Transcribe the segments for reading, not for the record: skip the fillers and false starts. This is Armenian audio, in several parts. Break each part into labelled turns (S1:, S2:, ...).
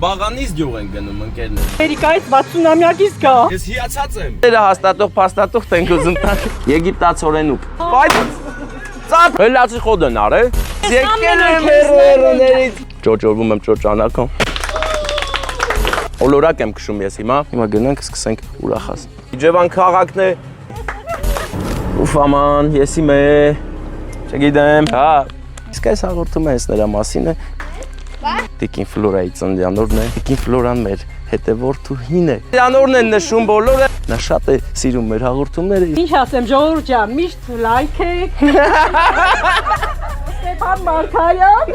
S1: Բաղանից ջուղ են գնում ընկերներ։
S2: Ամերիկայից 60-ամյակից կա։
S1: Ես հիացած եմ։
S3: Դերը հաստատող փաստատող տենք ուզում տալ։ Եգիպտացորեն ուկ։ Բայց ծափ հելացի խոդն արե։ Եկել եմ երերներից։ Ճոճորվում եմ ճոճանակում։ Օլորակ եմ քշում ես հիմա։ Հիմա գնանք սկսենք ուրախաս։ Իջևան քաղաքն է։ Ուֆ աման, ես իմ է։ Չգիտեմ։ Հա։ Իսկ այս հաղորդումը ես նրա մասին է։ Տիկին Ֆլորայի ծննդյանորն է։ Տիկին Ֆլորան մեր հետևորդուհին է։ Ծննդյանորն են նշում բոլորը։ Նա շատ է սիրում մեր հաղորդումները։
S2: Ինչ ասեմ, ժողովուրդ ջան, միշտ լայք եք։ Ստեփան Մարկարյան։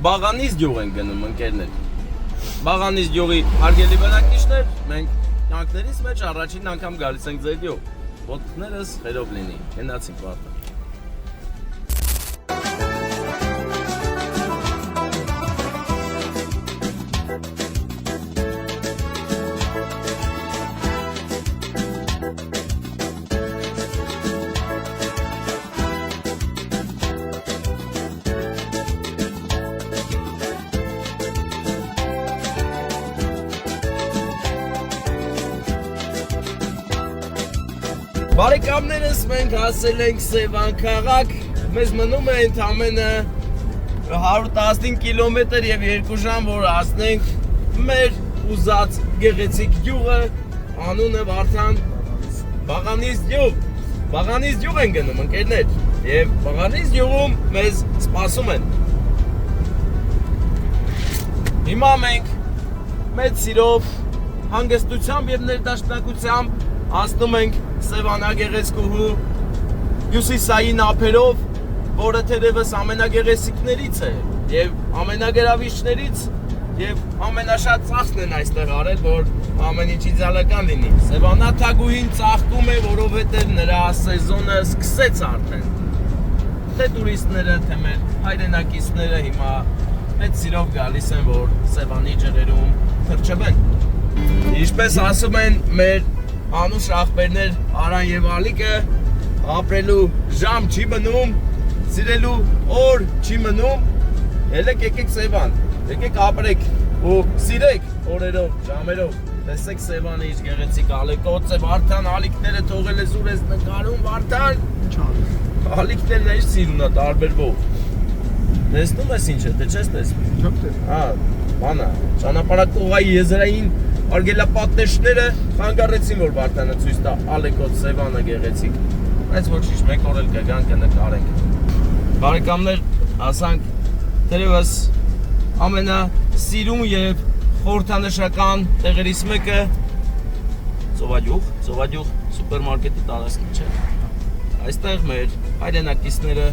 S1: Բաղանից ջուղ են գնում ընկերներ։ Բաղանից ջուղի հարգելի բնակիչներ, մենք կյանքներիս մեջ առաջին անգամ գալիս ենք ձեր ջուղ։ Ոտքներս խերով լինի, գնացինք վարտը։ Բարեկամներս մենք հասել ենք Սևան քաղաք, մեզ մնում է ընդամենը 115 կիլոմետր և 2 ժամ, որ հասնենք մեր ուզած գեղեցիկ յուղը, անունը Վարդան Բաղանից յուղ։ Բաղանից յուղ են գնում ընկերներ և Բաղանից յուղում մեզ սպասում են։ Հիմա մենք մեծ սիրով, հանգստությամբ և ներդաշնակությամբ հասնում ենք Սևանագեղեցկուհու հյուսիսային ափերով, որը թերևս ամենագեղեցիկներից է և ամենագերավիչներից և ամենաշատ ծախսն են այստեղ արել, որ ամեն ինչ իդեալական լինի։ Սևանաթագուհին ծաղկում է, որովհետև նրա սեզոնը սկսեց արդեն։ Թե տուրիստները, թե մեր հայրենակիցները հիմա մեծ սիրով գալիս են, որ Սևանի ջրերում թռչվեն։ Ինչպես ասում են մեր անուշ աղբերներ Արան և Ալիկը, ապրելու ժամ չի մնում, սիրելու օր չի մնում, ելեք եկեք Սևան, եկեք ապրեք ու սիրեք օրերով, ժամերով, տեսեք Սևանը ինչ գեղեցիկ ալեկոծ է, Վարդան ալիքները թողել ես ուր ես նկարում, Վարդան, ալիքներն է ինչ սիրուն է տարբերվող, տեսնում ես ինչ է, թե չես տեսնում, չեմ տեսնում, հա, բանա, ճանապարհակողայի եզրային արգելապատնեշները խանգարեցին, որ Վարդանը ցույց տա ալեկոծ Սևանը գեղեցիկ, բայց ոչինչ, մեկ օր էլ կգանք կնկարենք։ Բարեկամներ, ասանք թերևս ամենասիրուն և խորհրդանշական տեղերից մեկը Ծովագյուղ սուպերմարկետի տարածքն չէ։ Այստեղ մեր հայրենակիցները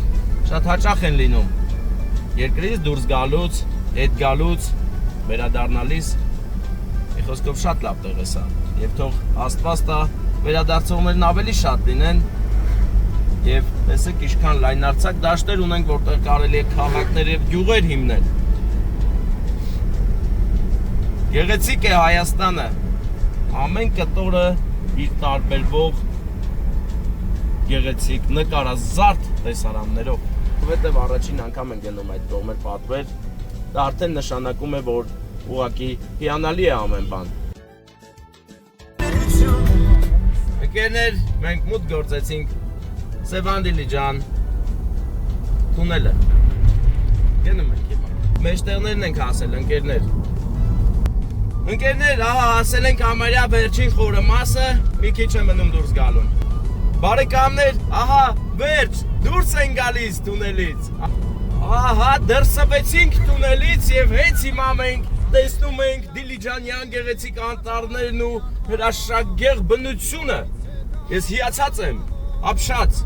S1: շատ հաճախ են լինում երկրից դուրս գալուց, հետ գալուց, վերադառնալիս խոսքով շատ լավ տեղ է սա և թող Աստված տա վերադարձողներն ավելի շատ լինեն և տեսեք ինչքան լայնարձակ դաշտեր ունենք, որտեղ կարելի է քաղաքներ և գյուղեր հիմնել։ Գեղեցիկ է Հայաստանը, ամեն կտորը իր տարբերվող գեղեցիկ նկարազարդ տեսարաններով, որովհետև առաջին անգամ են գնում այդ կողմեր պատվեր, դա արդեն նշանակում է, որ ուղղակի հիանալի է ամեն բան։ Ընկերներ, մենք մուտք գործեցինք Սևան Դիլիջան թունելը։ Գնում ենք հիմա։ Մեջտեղներն ենք հասել, ընկերներ։ Ընկերներ, ահա հասել ենք համարյա վերջին խորը մասը, մի քիչ է մնում դուրս գալուն։ Բարեկամներ, ահա վերջ, դուրս են գալիս թունելից։ Ահա դրսվեցինք թունելից և հենց հիմա մենք տեսնում ենք Դիլիջանյան գեղեցիկ անտառներն ու հրաշագեղ բնությունը։ Ես հիացած եմ, ապշած։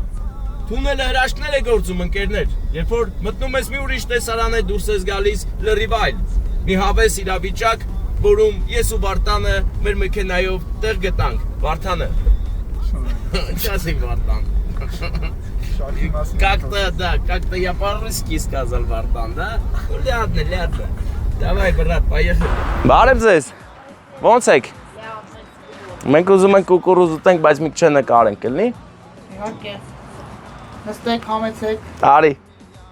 S1: Թունելը հրաշքներ է գործում ընկերներ, երբ որ մտնում ես մի ուրիշ տեսարան է դուրս ես գալիս լրիվ այլ։ Մի հավես իրավիճակ, որում ես ու Վարդանը մեր մեքենայով տեղ գտանք, Վարդանը։ Ինչ ասենք Վարդան։ Как-то я по-русски сказал, Вардан, да? Ну ладно. Давай, брат, поехали.
S3: Բարև ձեզ։ Ոնց եք։ Մենք ուզում ենք կուկուրուզ ուտենք, բայց մի քիչ նկարենք, էլի։
S2: Իհարկե։
S4: Նստեք, համեցեք։
S3: Արի։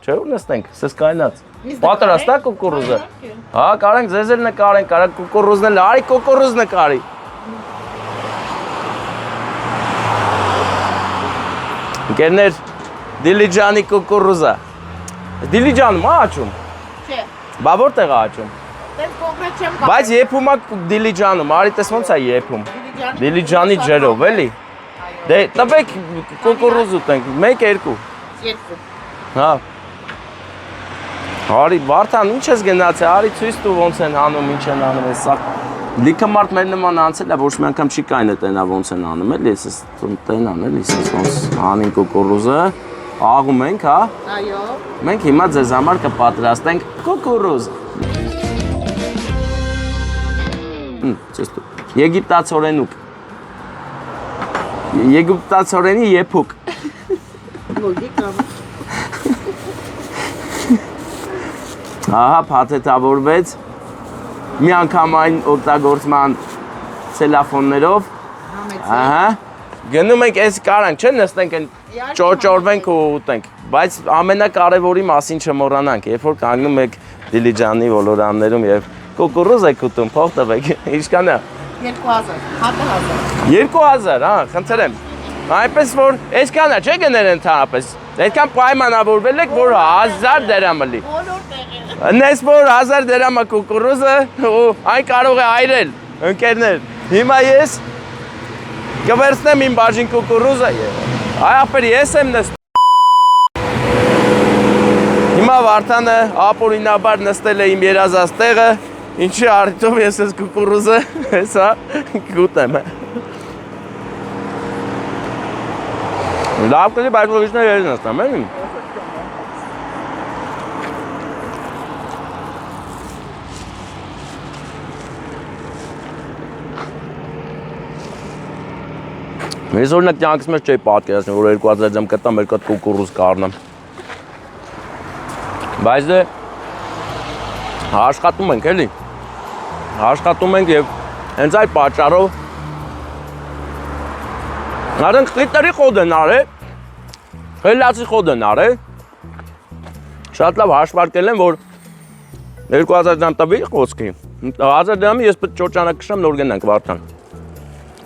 S3: Չէ՞ ու նստենք, սես կայնած։ Պատրաստ է կուկուռուզը։ Հա, կարանք ձեզ էլ նկարենք, կարանք կուկուռուզն էլ, արի կուկուռուզ նկարի։ Ընկերներ, Դիլիջանի կուկուռուզա։ Դիլիջանում ա աճում։
S4: Չէ։
S3: Բա որտեղ ա աճում։
S4: Դες կոնկրետ չեմ
S3: Բայց եփում ա Դիլիջանում, արի տես ոնց է եփում։ Դիլիջանի ջերով, էլի։ Դե տվեք կուկուռուզ ուտենք, 1-2։
S4: 2։
S3: Հա։ Արի Վարդան, ինչ ես գնացել, արի ցույց տու ոնց են անում, ինչ են անում, այս սա լիքը մարդ մեր նման անցել է, ոչ մի անգամ չի կայնը տենա ոնց են անում, էլի, ես տենան, էլի, ես ոնց անին կուկուռուզը, աղում ենք, հա։
S4: Այո։
S3: Մենք հիմա ձեզ համար կպատրաստենք կուկուռուզ։ Ցույց տու։ Եգիպտացորենուկ։ Եգիպտացորենի եփուկ։ Ահա, փաթեթավորվեց մի անգամային օգտագործման ցելոֆոններով։ Ահա։ Գնում ենք այս կարանք, չէ՞, նստենք են ճոճորվենք ու ուտենք, բայց ամենակարևորի մասին չմոռանանք, երբ որ կանգնում եք Դիլիջանի ոլորաններում եւ կուկուռուզ եք ուտում, փող տվեք, ինչքան է։
S4: 2000, հատը 1000։
S3: 2000, հա, խնդրեմ։ Այնպես որ այսքան է, չէ՞ գներ ընդհանրապես։ Այդքան պայմանավորվել եք, որ 1000 դրամ լի։
S4: Բոլոր տեղերը։
S3: Նես որ 1000 դրամը կուկուռուզը ու այն կարող է այրել, ընկերներ։ Հիմա ես կվերցնեմ իմ բաժին կուկուռուզը եւ այ ապեր ես եմ նստում։ Հիմա Վարդանը ապօրինաբար նստել է իմ երազած տեղը, ինչի արդյունքում ես այս կուկուռուզը հեսա գուտեմ։ Լավ կլի, բայց լոգիչներ երես նստամ, էլի։ Ես օրինակ կյանքս մեջ չէի պատկերացնում, որ 2000 դրամ կտամ, երկու հատ կուկուռուզ կառնեմ։ Բայց դե աշխատում ենք, էլի։ Աշխատում ենք եւ հենց այդ պատճառով Արդեն խիտրի խոդ են արել, խելացի խոդ են արել։ Շատ լավ հաշվարկել եմ, որ 2000 դրամ տվի խոսքի։ 1000 դրամի ես պետք ճոճանակ կշեմ, նոր գնանք Վարդան։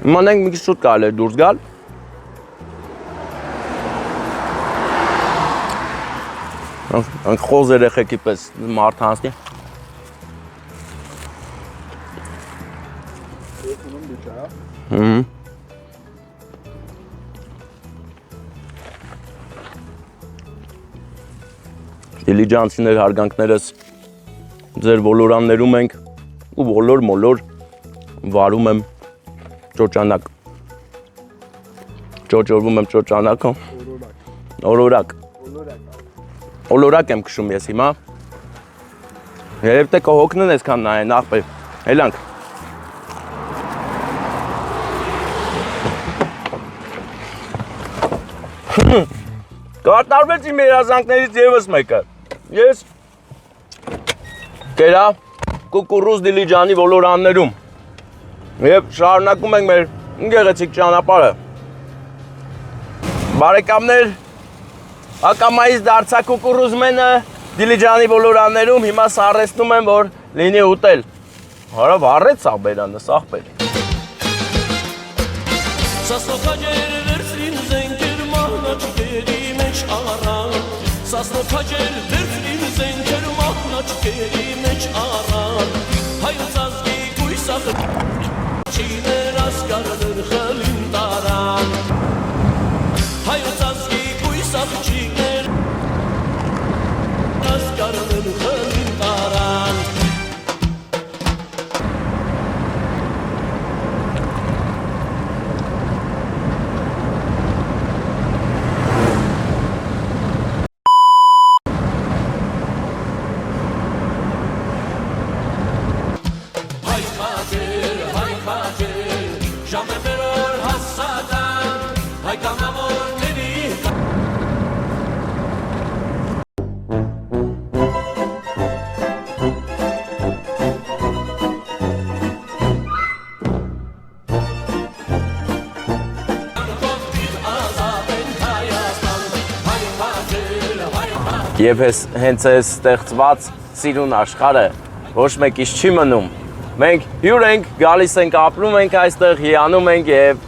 S3: Իմանենք մի քիչ շուտ կարելի է դուրս գալ։ Անք խոզ երեխեքի պես մարդ հանցնի։ Դիլիջանցիներ հարգանքներս ձեր ոլորաններում ենք ու ոլոր վարում եմ ճոճանակ։ Ճոճորվում եմ ճոճանակում։ Օրորակ եմ քշում ես հիմա։ Երբ թե կհոգնեն այսքան նայեն, ախպեր, հելանք։ Կատարվեց իմ երազանքներից ևս մեկը։ Ես կերա կուկուռուզ Դիլիջանի ոլորաններում և շարունակում ենք մեր գեղեցիկ ճանապարհը։ Բարեկամներ, ակամայից դարձա կուկուռուզմենը Դիլիջանի ոլորաններում, հիմա սառեցնում եմ, որ լինի ուտել։ Հարա վառեց աղբերանը, սաղբեր։
S5: Սասնոքաջեր վերցրին զենքեր մահնաճկերի մեջ առան Սասնոքաջեր վերցրին զենքեր մահնաճկերի մեջ առան Հայոց ազգի գույսախ չիներ ասկարներ խլին տարան Հայոց ազգի գույսախ չիներ ասկարներ խլին տարան
S3: Եվ հենց այս ստեղծված սիրուն աշխարհը ոչ մեկից չի մնում։ Մենք հյուր ենք, գալիս ենք, ապրում ենք այստեղ, հիանում ենք եւ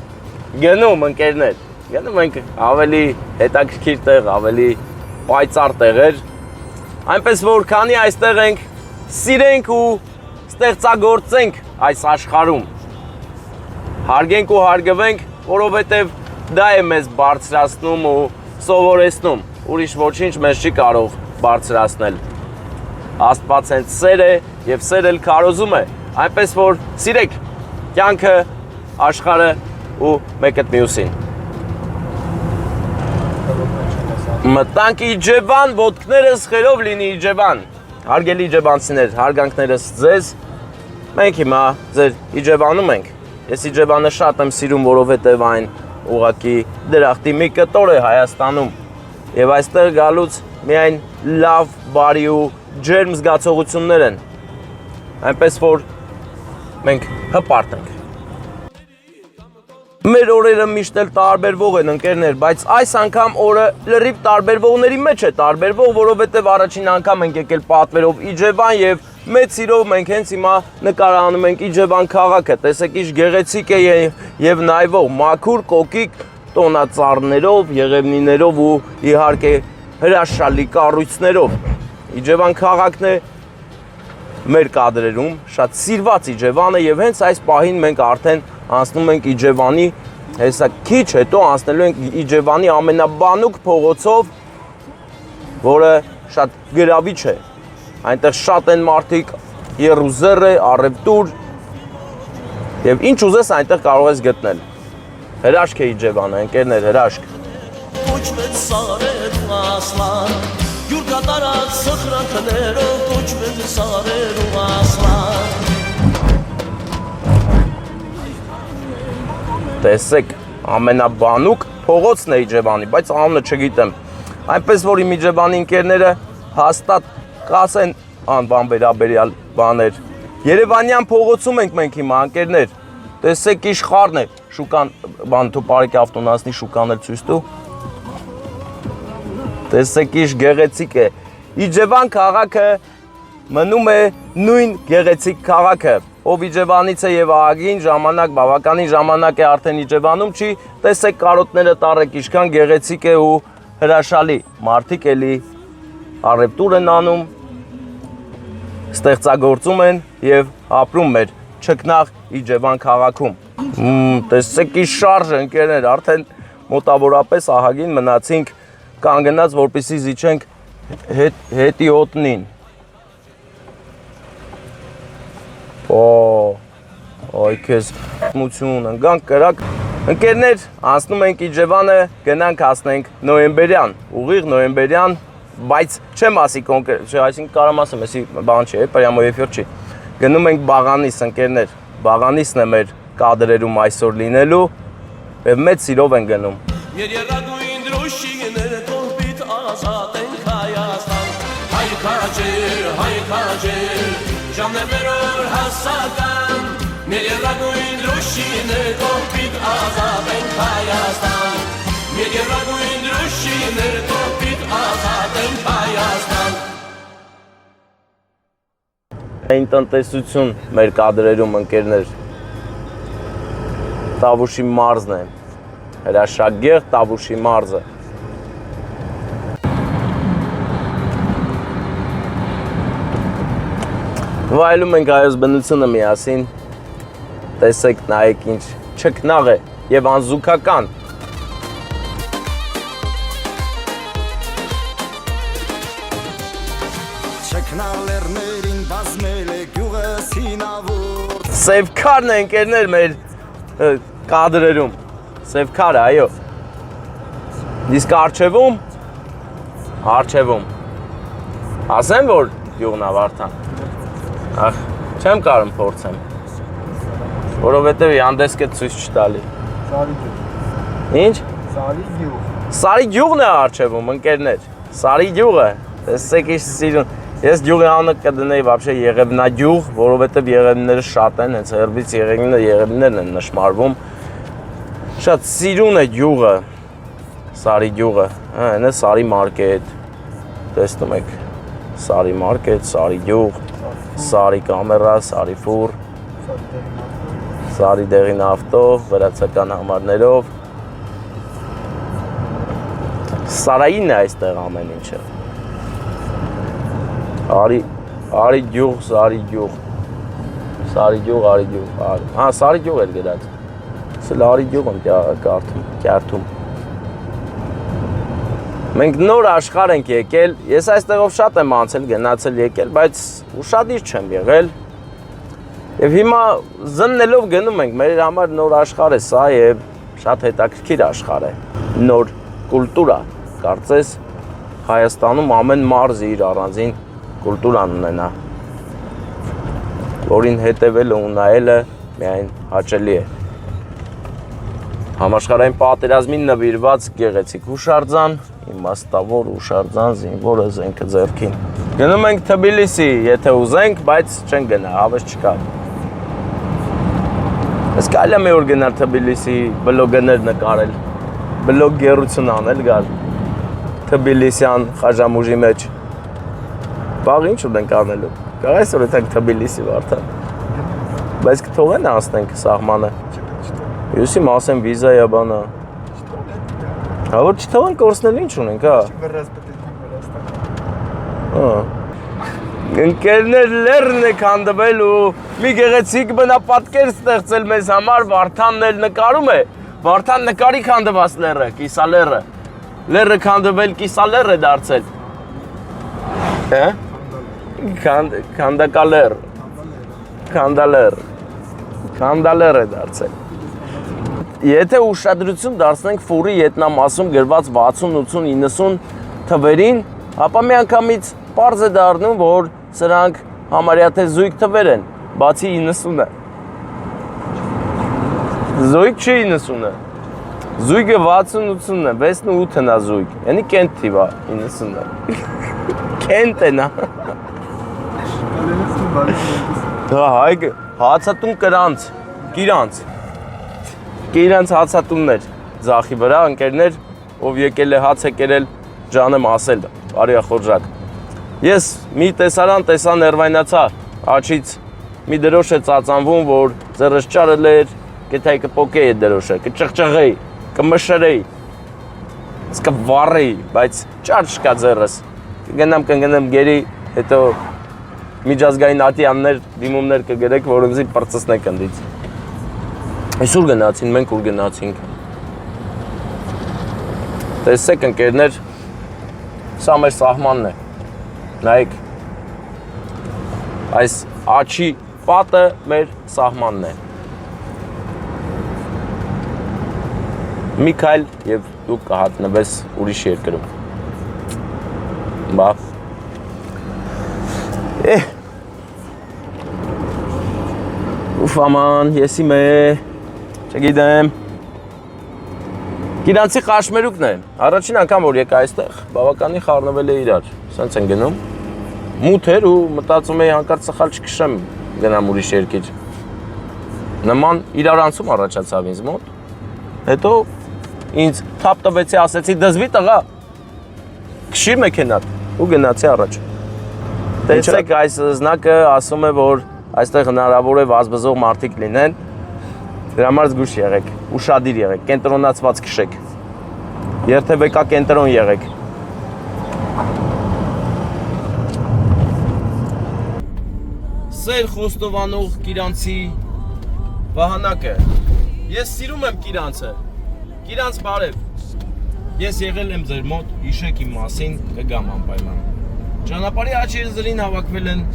S3: գնում ընկերներ։ Գնում ենք ավելի հետաքրքիր տեղ, ավելի պայծառ տեղեր։ Այնպես որ քանի այստեղ ենք, սիրենք ու ստեղծագործենք այս աշխարհում։ Հարգենք ու հարգվենք, որովհետև դա է մեզ բարձրացնում ու սովորեցնում։ Ուրիշ ոչինչ մեզ չի կարող բարձրացնել։ Աստված հենց սեր է եւ սեր էլ քարոզում է։ Այնպես որ սիրեք կյանքը, աշխարհը ու մեկը մյուսին։ Մտանք Իջևան, ոտքներս խերով լինի Իջևան։ Հարգելի իջևանցիներ, հարգանքներս ձեզ։ Մենք հիմա ձեր Իջևանում ենք։ Ես Իջևանը շատ եմ սիրում, որովհետև այն ուղղակի դրախտի մի կտոր է Հայաստանում։ Եվ այստեղ գալուց միայն լավ, բարի ու ջերմ զգացողություններ են։ Այնպես որ մենք հպարտ ենք։ Մեր օրերը միշտ էլ տարբերվող են ընկերներ, բայց այս անգամ օրը լրիվ տարբերվողների մեջ է տարբերվող, որովհետև առաջին անգամ ենք եկել պատվերով Իջևան եւ մեծ սիրով մենք հենց հիմա նկարահանում ենք Իջևան քաղաքը։ Տեսեք ինչ գեղեցիկ է եւ նայվող, մաքուր, կոկիկ տոնածառներով, եղևնիներով ու իհարկե հրաշալի կառույցներով։ Իջևան քաղաքն է մեր կադրերում շատ սիրված Իջևանը եւ հենց այս պահին մենք արդեն անցնում ենք Իջևանի, հեսա քիչ հետո անցնելու ենք Իջևանի ամենաբանուկ փողոցով, որը շատ գրավիչ է։ Այնտեղ շատ են մարդիկ, եռուզեռ է, առևտուր եւ ինչ ուզես այնտեղ կարող ես գտնել։ Հրաշք է Իջևանը, ընկերներ, հրաշք։
S5: Կոչվեց սարեր ու ասլան, յուր կատարած սխրանքներով կոչվեց սարեր ու ասլան։
S3: Տեսեք, ամենաբանուկ փողոցն է Իջևանի, բայց անունը չգիտեմ։ Այնպես որ իմ Իջևանի ընկերները հաստատ կասեն անվան վերաբերյալ բաներ։ Երևանյան փողոցում ենք մենք հիմա ընկերներ։ Տեսեք իշխարն է, շուկան, բան դու բարեկի ավտոնասնի շուկան էլ ցույց տու։ Տեսեք ինչ գեղեցիկ է։ Իջևան քաղաքը մնում է նույն գեղեցիկ քաղաքը։ Ով Իջևանից է եւ ահագին ժամանակ, բավականին ժամանակ է արդեն Իջևանում չի, տեսեք կարոտները տարեք, ինչքան գեղեցիկ է ու հրաշալի։ Մարդիկ էլի առևտուր են անում, ստեղծագործում են եւ ապրում մեր չքնաղ Իջևան քաղաքում։ Տեսեք ինչ շարժ ընկերներ, արդեն մոտավորապես ահագին մնացինք կանգնած, որպեսզի զիջենք հետի օտնին։ Ոյ քեզ մություն ընկանք կրակ ընկերներ, անցնում ենք Իջևանը, գնանք հասնենք նոյեմբերյան, ուղիղ նոյեմբերյան, բայց չեմ ասի կոնկրետ, այսինքն կարամ ասեմ, էսի բան չի, պրյամո եփյոր չի։ Գնում ենք Բաղանիս ընկերներ, Բաղանիսն է մեր կադրերում այսօր լինելու եւ մեծ սիրով են գնում։
S5: Երերագույն դրոշիները կողպիտ ազատ են Հայաստան, հայ քաջեր, ժամներով հասական, երերագույն դրոշիները կողպիտ ազատ են Հայաստան, երերագույն դրոշիները կողպիտ ազատ են Հայաստան։
S3: Այն տնտեսություն մեր կադրերում ընկերներ, Տավուշի մարզն է, հրաշագեղ Տավուշի մարզը։ Վայելում ենք այոս բնությունը միասին, տեսեք նայեք ինչ չքնաղ է և անզուգական։
S6: Չքնալերներին բազմել է գյուղը սինավոր։
S3: Սևքարն է ընկերներ մեր կադրերում, Սևքարը, այո։ Իսկ արջևում, ասեմ, որ գյուղն ավարդան։ Ախ, չեմ կարում փորձեմ, որովհետև յանդեսկը ցույց չտալի։
S7: Սարի գյուղ։
S3: Ինչ?
S7: Սարի գյուղ։
S3: Սարի գյուղն է արջևում, ընկերներ, Սարի գյուղը, տեսեք ինչ սիրուն։ Ես գյուղի անունը կդնեի вообще Եղևնագյուղ, որովհետև եղևնները շատ են, հենց հերբից եղևններն են նշմարվում։ Շատ սիրուն է գյուղը, Սարի գյուղը, հենց Սարի մարկետ։ տեսնում եք Սարի մարկետ, Սարի գյուղ, Սարի կամերա, Սարի ֆուր, Սարի դեղին ավտո, վրացական համարներով։ Սարային է այստեղ ամեն ինչը։ Արի գյուղ, Սարի գյուղ։ Սարի գյուղ, Արի գյուղ։ Հա, Սարի գյուղ էր գրած։ Սա Արի գյուղ եմ կյարդում։ Մենք նոր աշխարհ ենք եկել, ես այստեղով շատ եմ անցել, գնացել եկել, բայց ուշադիր չեմ եղել։ Եվ հիմա զննելով գնում ենք, մեր համար նոր աշխարհ է սա եւ շատ հետաքրքիր աշխարհ է։ Նոր կուլտուրա, կարծես Հայաստանում ամեն մարզը իր առանձին կուլտուրան ունենա, որին հետևելը ու նայելը միայն հաճելի է։ Համաշխարհային պատերազմին նվիրված գեղեցիկ հուշարձան, իմաստավոր հուշարձան, զինվորը զենքը ձեռքին։ Գնում ենք Թբիլիսի, եթե ուզենք, բայց չենք գնա, հավես չկա։ Ես կարելի է մի օր գնալ Թբիլիսի, բլոգներ նկարել, բլոգ գերություն անել գալ Թբիլիսյան խաժամուժի մեջ։ Բաղ ինչ ունենք անելու։ Կարող ես որ ենք Թբիլիսի վարդան։ Բայց կթողեն անցնենք սահմանը։ Յուսի մասեմ վիզա է բանա։ Հա որ չթողեն կորցնել ինչ ունենք, հա։ Ընկերներ լեռն եք հանդվել ու մի գեղեցիկ բնապատկեր ստեղծել մեզ համար, Վարդանն էլ նկարում է։ Վարդան նկարի քանդված լեռը, կիսալեռը։ Լեռը քանդվել կիսալեռ է դարձել։ Հա։ Քանդակալեռ։ Քանդալեռ է դարձել։ Եթե ուշադրություն դարձնենք ֆուրի ետնամասում գրված 60, 80, 90 թվերին, ապա միանգամից պարզ է դառնում, որ սրանք համարյա թե զույգ թվեր են, բացի 90-ը։ Զույգ չի 90-ը։ Զույգը 60-80-ն է, 6-8-ն է զույգ։ Յանի կենտ թիվ է 90-ը։ Կենտ է նա։ Դա հայգ հացատուն կրանց, Կիրանց հացատուններ, ձախի վրա ընկերներ, ով եկել է հաց է կերել, ջանեմ ասել, արիա խորժակ։ Ես մի տեսարան տեսա ներվայնացա, աչից մի դրոշ է ծածանվում, որ ձեռս ճարը լեր, կեթայ կպոկեի է դրոշը, կճղճղեի, կմշրեի, կվարեի, բայց ճար չկա ձեռս, կգնամ գերի, հետո միջազգային ատյաններ, դիմումներ կգրեք, որոնցի պրծսնեք ընդից։ Այս ուր գնացին, մենք ուր գնացինք։ Տեսեք ընկերներ, սա մեր սահմանն է, նայեք, այս աչի պատը մեր սահմանն է։ Մի քայլ և դու կհատնվես ուրիշ երկրում։ Բա։ Ուֆ աման, եսի մե, չգիտեմ։ Գիրանցի խաշմերուկն է, առաջին անգամ որ եկա այստեղ, բավականի խառնվել է իրար, սենց են գնում։ Մութ էր ու մտածում էի հանկարծ սխալ չքշեմ գնամ ուրիշ երկիր։ Նման իրարանցում առաջացավ ինձ մոտ, հետո ինձ թապ տվեցի ասեցի դզվի տղա, քշի մեքենատ ու գնացի առաջ։ Տեսեք այս զնակը ասում է, որ այստեղ հնարավոր է վազբզող մարդիկ լինեն, դրա համար զգուշ եղեք, ուշադիր եղեք, կենտրոնացված քշեք, երթևեկա կենտրոն եղեք։
S1: Սեր խոստովանող Կիրանցի վահանակը։ Ես սիրում եմ Կիրանցը, Կիրանց բարև։ Ես եղել եմ ձեր մոտ, հիշեք իմ մասին, կգամ անպայման։ Ճանապարհի աճ եզրին հավաքվել են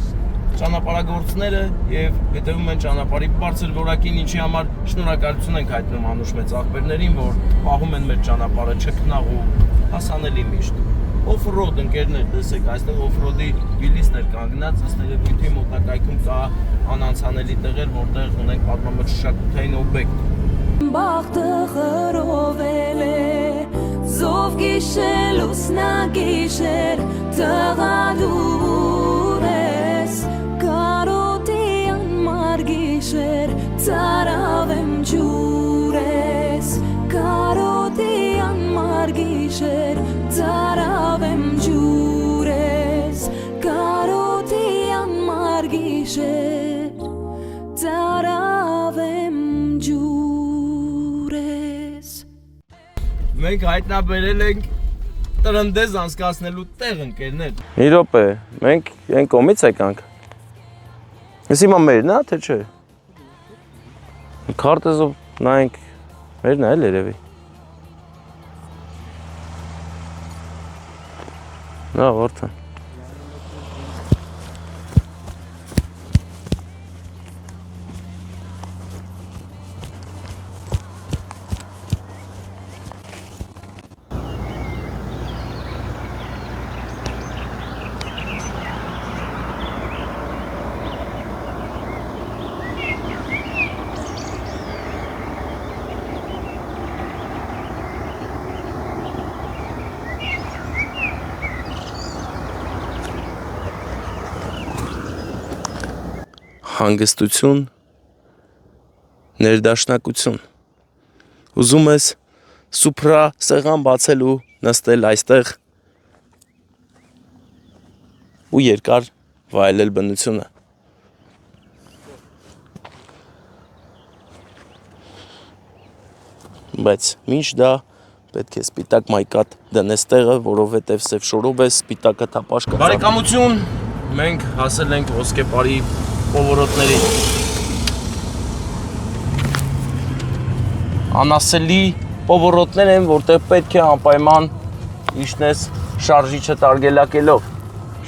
S1: ճանապարհագործները եւ հետևում են ճանապարհի բարձր որակին, ինչի համար շնորհակալություն ենք հայտնում անուշ մեծ ախպերներին, որ պահում են մեր ճանապարհը չքնաղ ու հասանելի միշտ։ Օֆրոդ ընկերներ, տեսեք, այստեղ օֆրոդի վիլիսներ կանգնած, ըստ երևույթի մոտակայքում կա անանցանելի տեղեր, որտեղ ունենք պատմամշակութային օբյեկտ։
S8: Բախտը խռովել է, զով գիշեր, լուսնագիշեր, տղադուր ես, կարոտի անմար գիշեր, ծարավ եմ ջուր ես, կարոտի անմար գիշեր, ծարավ եմ ջուր
S1: Մենք հայտնաբերել ենք տրնդեզ անցկացնելու տեղ ընկերներ։
S3: Մի րոպե, մենք այն կողմից եկանք։ Ես հիմա մերն է, թե չէ։ Քարտեզով նայենք, մերն է էլ երևի։ Նա որտե՞ն։ Հանգստություն, ներդաշնակություն։ Ուզում ես սուպրա սեղան բացել ու նստել այստեղ ու երկար վայելել բնությունը։ Բայց մինչ դա պետք է սպիտակ մայկատ դնես տեղը, որովհետև սև շորով է սպիտակը թափաշ կծավ։
S1: Բարեկամություն, մենք հասել ենք ոսկեպարի պովորոտների։ Անասելի պովորոտներ են, որտեղ պետք է անպայման իջնես շարժիչը արգելակելով։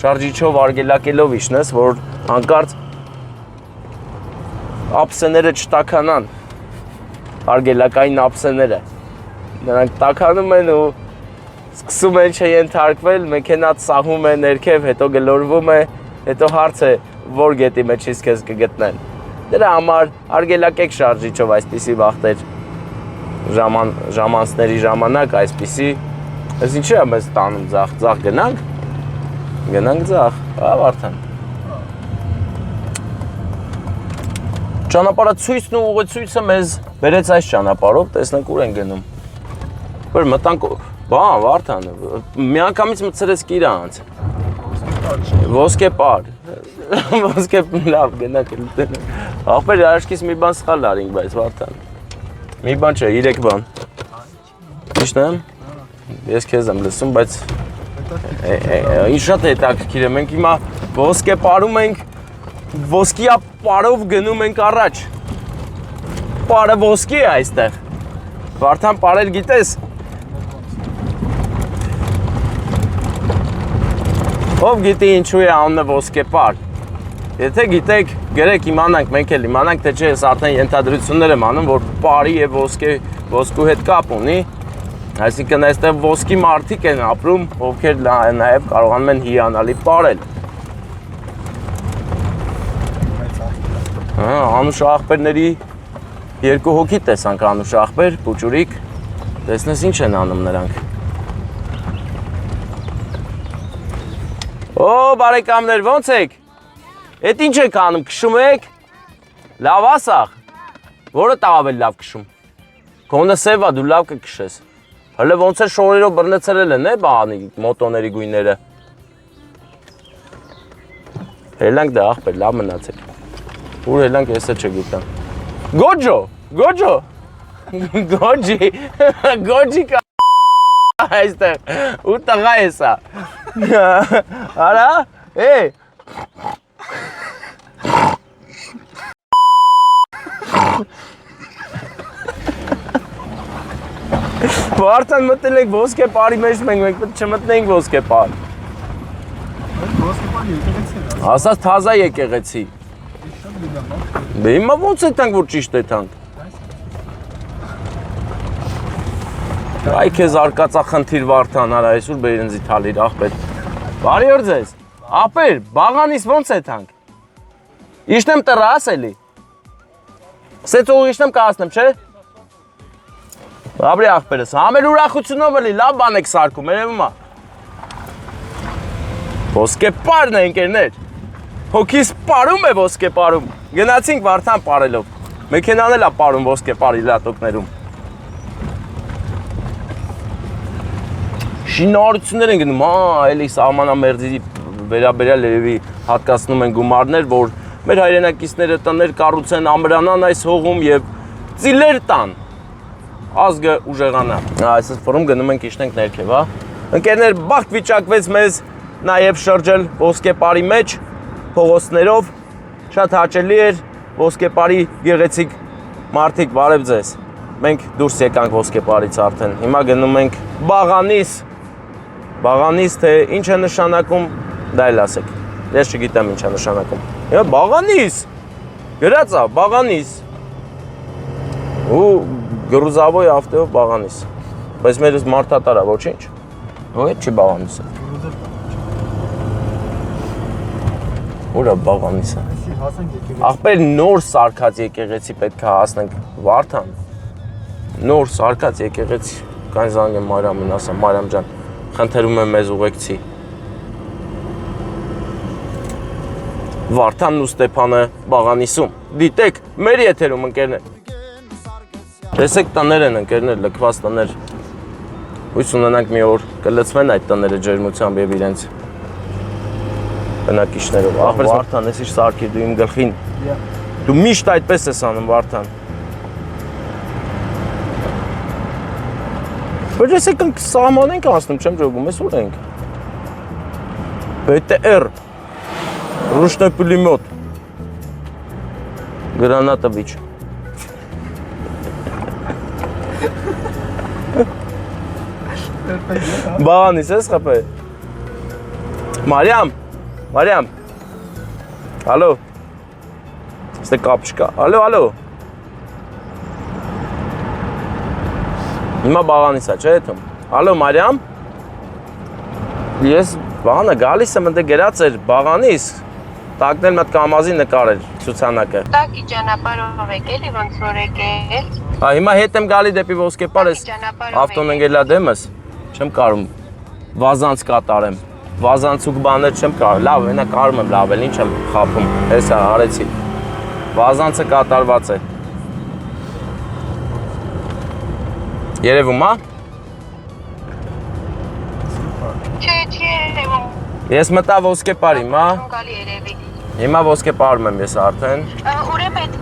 S1: Շարժիչով արգելակելով իջնես, որ հանկարծ ափսեները չտաքանան, արգելակային ափսեները։ Նրանք տաքանում են ու սկսում են չենթարկվել, մեքենադ սահում է ներքև, հետո գլորվում է, հետո հարց է, որ գետի մեջից քեզ կգտնեն։ Դրա համար արգելակեք շարժիչով այսպիսի վախտեր ժամանցների ժամանակ այսպիսի։ Ես ինչի եմ ես տանում ձախ գնանք։ Գնանք ձախ, Վարդան։ Ճանապարհացույցն ու ուղեցույցը մեզ բերեց այս ճանապարհով, տեսնենք ուր են գնում։ Որ մտանք, բան Վարդան, միանգամից մտցրեց Կիրանց։ Ոսկեպար։ Ոսկե լավ գնանք էլ։ Ախպեր արաշքից մի բան սխալ արինք, բայց Վարդան։ Մի բան չէ, 3 բան։ Ճիշտ եմ։ Ես քեզ եմ լսում, բայց ինչ շատ հետաքրքիր է, մենք հիմա ոսկեպարում ենք, ոսկիա պարով գնում ենք առաջ։ Պարը ոսկի է այստեղ։ Վարդան պարել գիտես։ Ով գիտի ինչու է անունը ոսկեպար։ Եթե գիտեք, գրեք իմանանք, մենք էլ իմանանք, թե չէ ես արդեն ենթադրություններ եմ անում, որ պարի եւ ոսկու հետ կապ ունի։ Այսինքն այստեղ ոսկի մարդիկ են ապրում, ովքեր նաեւ կարողանում են հիանալի պարել։ Անուշ աղբերների 2 հոգի տեսանք, Անուշ աղբեր, Պուճուրիկ, տեսնես ինչ են անում նրանք։ Օ, բարեկամներ, ոնց եք։ Էդ ինչ եք անում, քշում եք։ Լավ ասաղ։ Որը տաղավել լավ քշում։ Կոնը սևա դու լավ կքշես։ Հələ ոնց է շորերով բռնեցրել են, բանի մոտոների գույները։ Հելանք դա աղբեր, լավ մնացեք։ Ուր հելանք եսը չգիտեմ։ Գոջո, գոջո։ Գոջի կա այստեղ։ Ու տղա եսա։ Արա, Վարդան մտել ենք ոսկեպարի մեջ, մենք պետք չմտնենք ոսկեպար։ Ասած թազա եկեղեցի։ Դե հիմա ոնց եթանք, որ ճիշտ եթանք։ Այ քեզ արկածախնդիր Վարդան, արա այսուր բերինձի թալիր, աղպետ։ Բարի օր ձեզ։ Ապեր, բաղանից ոնց եթանք։ Իշտեմ տրաս էլի։ Սեց ու իշտեմ կասնեմ, չէ։ Լաբրի աղպերս, համել ուրախությունով էլի, լավ բան եք սարկում, երևում է։ Ոսկեպարն է ընկերներ։ Հոգիս պարում է ոսկեպարում։ Գնացինք Վարդան պարելով։ Մեքենան էլ է պարում ոսկեպարի լատոկներում։ Շինարարություններ են գնում, էլի սահմանամերձի վերաբերյալ երևի հատկացնում են գումարներ, որ մեր հայրենակիցները տներ կառուցեն, ամրանան այս հողում եւ ծիլեր տան։
S3: ազգը ուժեղանա։ Այսպես ֆորում գնում ենք իշտենք ներքև, հա։ Ընկերներ, բախտ վիճակվեց մեզ նաև շրջել ոսկեպարի մեջ փողոցներով, շատ հաճելի էր ոսկեպարի գեղեցիկ մարդիկ, բարև ձեզ։ Մենք դուրս եկանք ոսկեպարից արդեն։ Հիմա գնում ենք Բաղանիս։ Բաղանիս թե ինչ է նշանակում, դա էլ ասեք։ Ես չգիտեմ ինչ է նշանակում։ Հիմա Բաղանիս։ Գրած է Բաղանիս։ Ու գրուզավոյ ավտոյով Բաղանիս։ Բայց մերս մարդատար է, ոչինչ։ Ու հետ չի Բաղանիսը։ Ուր է Բաղանիսը։ Ախպեր նոր սարքած եկեղեցի պետք է հասնենք Վարդան։ Նոր սարքած եկեղեցի կան զանգեմ Մարիամին, ասա Մարիամ ջան, խնդրում եմ մեզ ուղեկցի։ Վարդանն ու Ստեփանը Բաղանիսում։ Դիտեք, մեր եթերում ընկերներ։ Տեսեք տներ են ընկերներ, լքված տներ։ Հույս ունենանք մի օր կլցվեն այդ տները ջերմությամբ եւ իրենց բնակիչներով։ Ախր Վարդան, ես ինչ սարքի դու իմ գլխին։ Դու միշտ այդպես ես անում Վարդան։ Բայց ես եկանք սահման ենք անցնում, չեմ ջոգում, ես ուր ենք։ ԲՏՌ Ռուշնե պուլեմյոտ Գրանատովիչ Բաղանիս ես խպե Մարիամ Մարիամ Ալո Ստե կապ չկա Ալո Հիմա Բաղանիս է չէ եթում Ալո Մարիամ Ես Բաղանը գալիս եմ ընդ գրած էր Բաղանիս Տակնել մտ կամազի նկարել ցուցանակը
S4: Տակի ճանապարհով եկել եւ ոնց որ եկել
S3: Հա հիմա հետ եմ գալի դեպի ոսկեպար ես ավտոն ընկելա դեմս չեմ կարում վազանց կատարեմ վազանցուկ բաներ չեմ կարող լավ մենա կարում եմ լավ էլ ինչ եմ խափում հեսա արեցի վազանցը կատարված է Երևում հա
S4: Չէ երևում
S3: Ես մտա ոսկեպար հիմա
S4: Գալի երևի
S3: Հիմա ոսկեպարում եմ ես արդեն
S4: Ուրեմն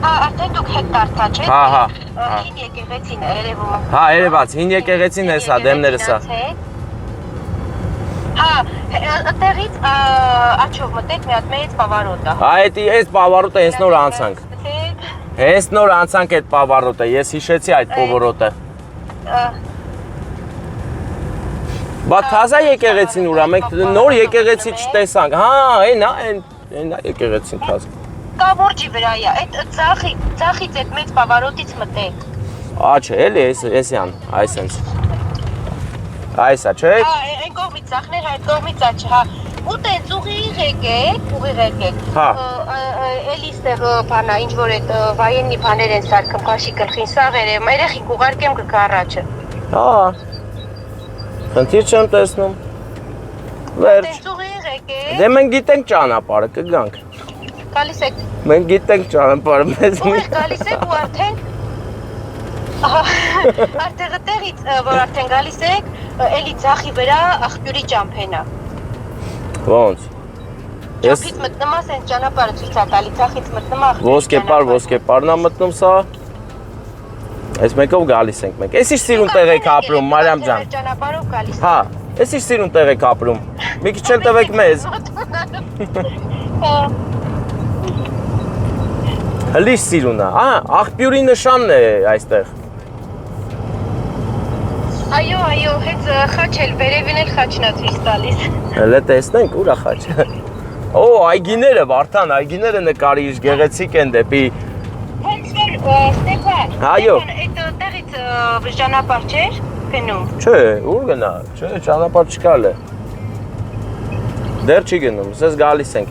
S4: արդեն դուք հետ դարձա չէ
S3: Հա
S4: Հին եկեղեցին երևում
S3: Հա երևաց հին եկեղեցին հեսա դեմներս հա
S4: Հա այդտեղից աչով մտեք մի հատ մեծ պավարոտ է
S3: Հա այս պավարոտը հենց նոր անցանք Հենց նոր անցանք այդ պավարոտը ես հիշեցի այդ պովորոտը Բա թազա եկեղեցին ուրա, մենք նոր եկեղեցի չտեսանք, հա, այն եկեղեցին թազա
S4: Կավորջի վրա է, այդ ձախից այդ մեծ պավարոտից մտեք
S3: Ա չէ, էլի, էսյան, այսենց Այսա, չէ
S4: Այն կողմից ձախներ, այդ կողմից աչ, հա Ու տենց ուղիղ եկեք
S3: Հա
S4: Էլի ստեղ բանա, ինչ որ այդ վայենի բաներ են սարքում, քաշի գլխին սաղեր եմ, երեխիկ ուղարկեմ գլխ առաջը
S3: Հա Խնդիր չեմ տեսնում Վերջ
S4: Տենց ուղիղ եկեք
S3: Դե մենք գիտենք ճանապարհը, կգանք
S4: Գալիս եք
S3: Մենք գիտենք ճանապարհը, մեզ մի
S4: Ուղիղ գալիս եք ու արդեն Արդեղը տեղից, որ արդեն գալիս եք, էլի ձախի վրա աղբյուրի ճամփենա
S3: Ոնց
S4: Ճամփից մտնում ես, այն ճանապարհը ցույց է տալի, ձախից մտնում աղբյուրի
S3: Ոսկեպարն է մտնում սա Այս մեկով գալիս ենք մենք Ես ինչ սիրուն տեղ եք ապրում, Մարիամ ջան
S4: Ճանապարհով գալիս
S3: Հա, ես ինչ սիրուն տեղ եք ապրում Մի քիչ էլ տվեք մեզ Հլիշ սիրուն է, աղբյուրի նշանն է այստեղ
S4: Այո, հենց խաչ էլ, վերևին էլ խաչն է ցույց տալիս
S3: Հələ տեսնենք, ուր է խաչը Օ, այգիները, Վարդան, այգիները նկարիչ, գեղեցիկ են դեպի
S4: Ոնց որ Ստեփան,
S3: Այո
S4: այդ տեղից ճանապարհ չէր գնում
S3: Չէ, ուր գնա, չէ, ճանապարհ չկալ է Դեռ չի գնում, սես գալիս ենք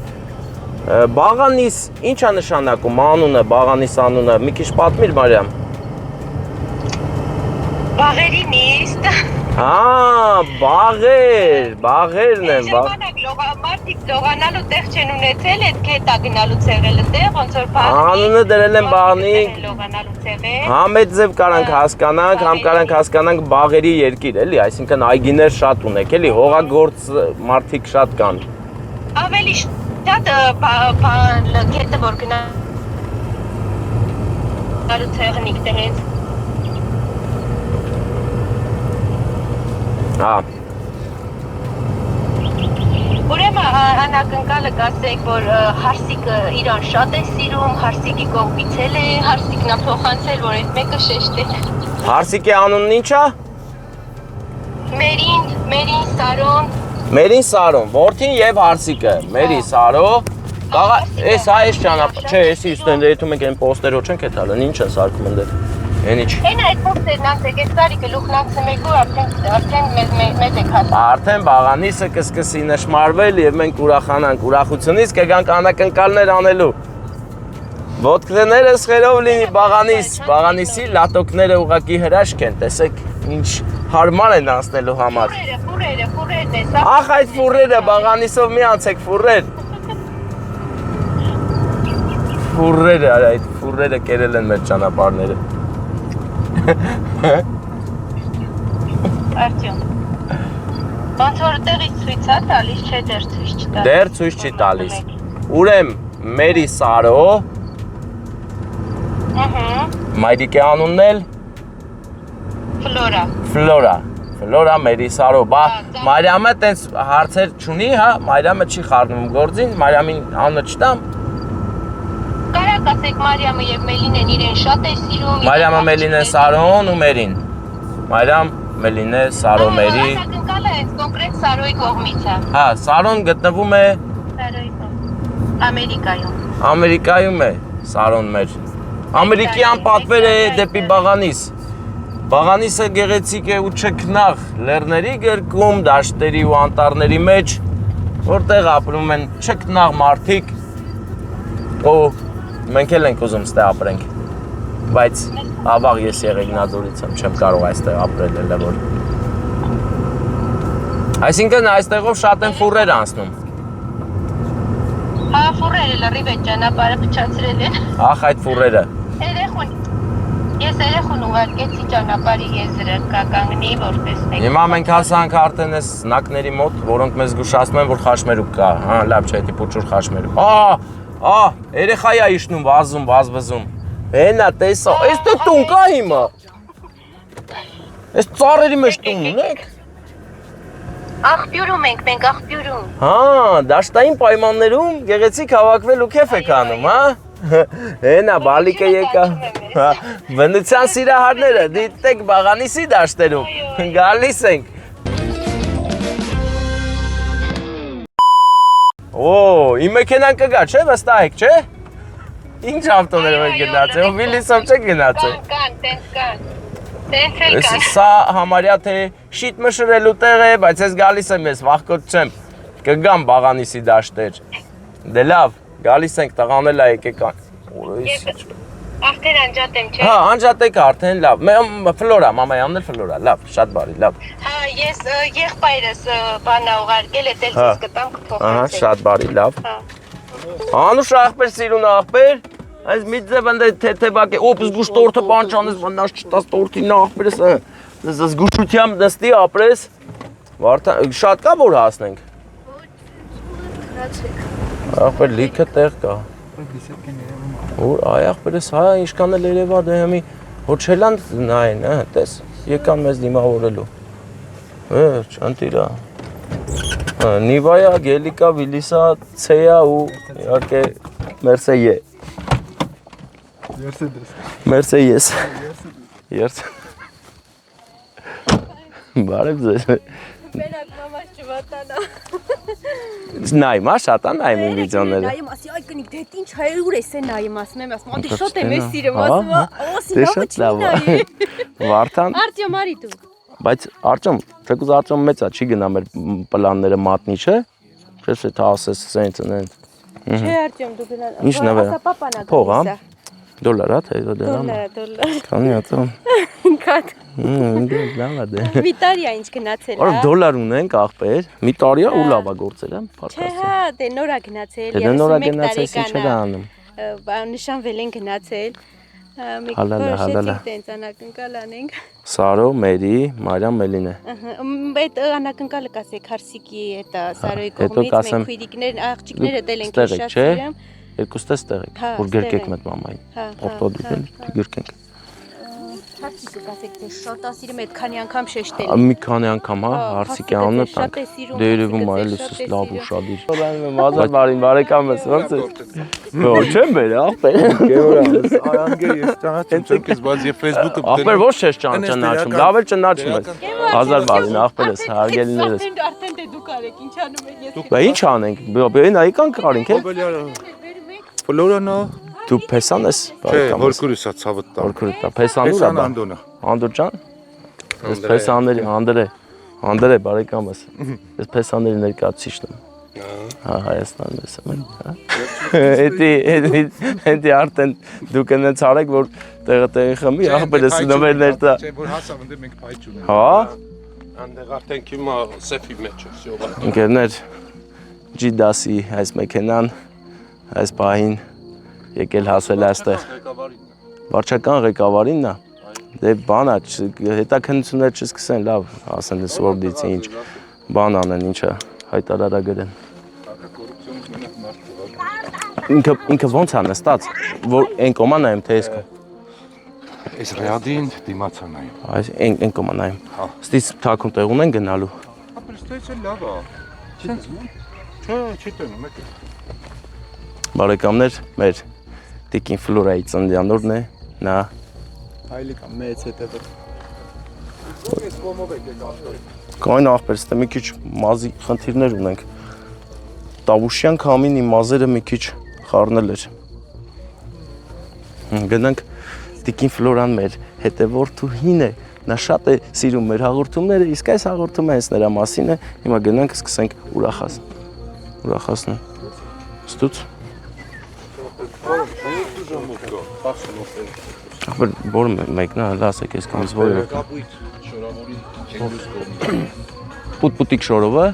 S3: Բաղանիս, ինչ է նշանակում, անունը, Բաղանիս անունը, մի քիչ պատմիր Մարիամ
S4: Բաղերի նիստ
S3: Հա, բաղերն են
S4: Մարդիկ լողանալու տեղ չեն ունեցել, այդ կետա գնալուց եղել տեղ, ոնց որ բաղնի
S3: Անունը դրել են բաղնի
S4: լողանալուց եղել
S3: Համ այդ ձև կարանք հասկանանք, համ կարանք հասկանանք բաղերի երկիր, էլի, այսինքն այգիներ շատ ունեք, էլի, հողագործ մարդիկ շատ կան
S4: Ավելի շատ կետը որ գնալուց եղնիկ տեղ հենց
S3: Հա,
S4: Ուրեմն անակնկալը կասեք, որ հարսիկը իրան շատ է սիրում, հարսիկի կողմից էլ է, հարսիկն է փոխանցել, որ այդ մեկը շեշտել։
S3: Հարսիկի անունն ի՞նչ է։
S4: Մերին, Սարոն։
S3: Մերին Սարոն, որդին եւ Հարսիկը։ Մերի Սարո։ Կաղա, էս հա էս ճանապարհ, չէ, էսի ստենդերում ենք այն պոստերով չենք էթալը, ինչ են սարքում ընդ։ Էնիչ։
S4: Այն այդ փոստերն ասեք, այս տարիքը լուխնացը մեկու արդեն մեծ եք հասել։
S3: Արդեն բաղանիսը կսկսի նշմարվել եւ մենք ուրախանանք, ուրախությունից կգանք անակնկալներ անելու։ Ոտքները սխերով լինի բաղանիսի լատոկները ուղակի հրաշք են, տեսեք ինչ հարմար են անցնելու համար։
S4: Ֆուրերն է, սա։
S3: Ախ այդ ֆուրերը բաղանիսով մի անցեք ֆուրեր։ Ֆուրերը, այդ ֆուրերը կերել են մեր ճանապարհները։
S4: Արտյոմ։ Ոնց որ տեղից ցույց է տալիս, չէ դեռ ցույց չտա։
S3: Դեռ ցույց չի տալիս։ Ուրեմ Մերի Սարո։ Մայրիկի անունն էլ Ֆլորա Մերի Սարո։ Բա Մարիամը տենց հարցեր չունի, հա, Մարիամը չի խառնում գործին, Մարիամին անունը չտամ։
S4: Կարակ ասեք Մարիամը եւ Մելինեն իրեն շատ է սիրում։
S3: Մարիամը Մելինե Սարոն ու Մերին։ Մարիամ Մելինե Սարո Մերի։
S4: Անակնկալը այս կոնկրետ Սարոյի կողմից է։
S3: Հա, Սարոն գտնվում է
S4: Սարոյի կողմից։ Ամերիկայում։
S3: Ամերիկայում է Սարոն մեր։ Ամերիկյան պատվեր է դեպի Բաղանիս։ Բաղանիսը գեղեցիկ է ու չքնաղ լեռների գրկում, դաշտերի ու անտառների մեջ, որտեղ ապրում են չքնաղ մարդիկ, ու մենք էլ ենք ուզում ստե ապրենք, բայց ավաղ ես Եղեգնաձորից եմ, չեմ կարող այստեղ ապրել էլ որ։ Այսինքն այստեղով շատ են ֆուրեր անցնում։
S4: Հա, ֆուրերը լրիվ այդ ճանապարհը փչացրել են։
S3: Ախ այդ ֆուրերը։
S4: Ես երեխուն ուղարկեցի ճանապարհի եզրը կանգնի, որ տեսնենք։
S3: Հիմա մենք հասանք արդեն այս նակների մոտ, որոնք մեզ զգուշացնում են, որ խաշմերուկ կա, հա, լավ չէ, դի փոչուր խաշմերուկ։ Երեխա է իշնում, վազում, վազվզում։ Հենա, տեսա, այստեղ տուն կա հիմա։ Այս ծառերի մեջ տուն ունեք։
S4: Աղբյուրում ենք, մենք աղբյուրում։
S3: Հա, դաշտային պայմաններում գեղեցիկ հավաքվել ու քեֆ եք անում, հա։ Հենա, բալիկը եկա։ Բնության սիրահարները, դիտեք Բաղանիսի դաշտերում, գալիս ենք։ Իմ մեքենան կգա, չէ, վստահ եք, չէ։ Ինչ ավտոներով եք գնացել, Վիլիսով չեք գնացել։
S4: Կան, տենց կան։ Տենց էլ կան։
S3: Սա համարյա թե շիտ մշրելու տեղ է, բայց ես գալիս եմ ես, վախկոտ չեմ, կգամ Բաղանիսի դաշտեր։ Դե լավ, գալիս ենք, տղանել է եկեք ան։
S4: Արդեն անջատ եմ, չէ։
S3: Հա, անջատ եք արդեն, լավ, Ֆլորա, մամայանն էլ Ֆլորա, լավ, շատ բարի, լավ։
S4: Հա, ես եղբայրս բանա ուղարկել է, դել ձեզ կտամ կփոխանցեք։
S3: Ահա, շատ բարի, լավ։ Անուշ աղբեր, սիրուն աղբեր, այս մի ձև ընդ թեթևակ է, զգուշ տորթը բան չանես, վնաս չտաս տորթին աղբերս, զգուշությամբ նստի ապրես, շատ կա որ հասնենք։ Աղբեր լիքը տեղ կա։ Որ այ աղբերս, հա, ինչքան էլ երևա դե հեմի հոչելան նայն, տես, եկան մեզ դիմավորելու։ Վերջ, ընտիրա։ Նիվայա, Գելիկա, Վիլիսա, Ցեյա ու իհարկե Մերսեյե։ Մերսեյես։ Բարև ձեզ։
S2: Բերակ մամաս չվատանա։
S3: Նայում, շատ նայում իմ վիդեոները։
S2: Նայում, ասի, այ կնիկ, դե ինչ հայրուր ես է նայում, ասում եմ, ասում, անդի շատ եմ ես սիրում, ասում, ասի, լավը չի նայի։
S3: Վարդան։
S2: Արտյոմ, արի դու։
S3: Բայց Արտյոմ, թեկուզ Արտյոմ մեծ է, չի գնա մեր պլանները մատնի, չէ։ Չես է թասես սենց նենց։
S2: Չէ Արտյոմ, դու գնա։
S3: Ինչ նվեր։
S2: Ասա պապանա գնա։
S3: Փող, հա։ Դոլար, հա, թե դոլար։
S2: Դոլար։
S3: Քանի ատում։
S2: Կատ։
S3: Լավ է դե։
S2: Վիտարիա ինչ գնացել է։
S3: Որ դոլար ունենք աղբեր, մի տարիա ու լավ է գործել, հա,
S2: Չէ,
S3: փառքասը։
S2: հա, դե նորա գնացել,
S3: Դե նորա գնացես ինչ էր անում։
S2: Նշանվել են գնացել։ Մի
S3: Հալալա, հալալա։
S2: քիչ տենց անակնկալ անենք։
S3: Սարո, Մերի, Մարիամ, Մելինե։
S2: Այդ անակնկալը կասեք Հարսիկի հետ Սարոյի
S3: Հետո
S2: կողմից
S3: կասեմ,
S2: մենք քույրիկներն աղջիկները դել ենք
S3: ստեղ եք,
S2: շատ
S3: չէ։
S2: սիրեմ։
S3: Երկուստե ստեղ եք,
S2: Հա,
S3: որ գրկեք
S2: ստեղ ենք։
S3: մեծ մամային։
S2: Հա,
S3: Օրտոդիկել գրկենք։
S2: Հարսիկը գասեք դե շատ է սիրում այդքանի անգամ շեշտել։
S3: Մի քանի անգամ, հա, հարսիկի անունը տանք։ Դե երևում է էլի լավ ուշադիր։ Մազար բարին բարեկամ ես, ո՞նց է։ Ոչ չեմ բեր, ախպեր։
S7: Գեորգ, Արանգե ես ճանաչում չեմ, բայց եւ Facebook-ը
S3: Ախպեր ոչ ես ճանաչում, լավ էլ ճանաչում ես։ Հազար բարին ախպեր ես, հարգելիներս։
S2: Արդեն դե դուք արեք, ինչ անում եք ես։
S3: Բա ինչ անենք։ Բեն այկան կարինք է։
S7: Ֆլորանա։
S3: Դու փեսան ես,
S7: Չէ, հորքուրս է ցավտ տա։
S3: Հորքուրս տա, փեսանուր է։
S7: Անդոնա։
S3: Անդուր ջան։ Ես փեսաների Անդրե բարեկամ ես։ Ես փեսաների ներկայացուցիչն եմ։ Հա, Հայաստանում ես եմ, հա։ Էդի արդեն դուք այնց արեք, որ տեղը խմի, ախպերս նվերներ տա։
S7: Չէ, որ հասավ ընդ մենք փայճ ունենք։
S3: Հա։
S9: Անդեղ արդեն կիմա սեֆի մեջ է, սյոբա։
S3: Ընկերներ, G-դասի այս մեքենան, այս պահին եկել հասել այստեղ։ Վարչական ղեկավարինն է։ Դե բանա, հետաքննություններ չսկսեն, լավ, ասեն սորդից ինչ բան անեն, ինչա հայտարարագրեն։ Ինքը ոնց է նստած, որ այն կոմանայում թե ես կոմ։
S7: Այս ռեադին դիմացա նայում։
S3: Այս այն կոմանայում։ Ստից թաքուն տեղուն են գնալու։
S7: Ապրստույցը լավ է։ Չէ, չի տենում եք։
S3: Բարեկամներ, մեր Տիկին Ֆլորայի ծննդյանորն է, նա
S7: Հայլիկա մեծ հետևը։ Ես կոմով եք եկել։
S3: Կային ախպեր, ստե մի քիչ մազի խնդիրներ ունենք։ Տավուշյան քամին իմ մազերը մի քիչ խառնել էր։ Գնանք Տիկին Ֆլորան մեր հետևորդուհին է, նա շատ է սիրում մեր հաղորդումները, իսկ այս հաղորդումը հենց նրա մասին է։ Հիմա գնանք սկսենք ուրախացնել։ Ստուց։ Ախպեր, որ մեկն է, լասեք ես կամից որ է։ Պուտ-պուտիկ շորովը։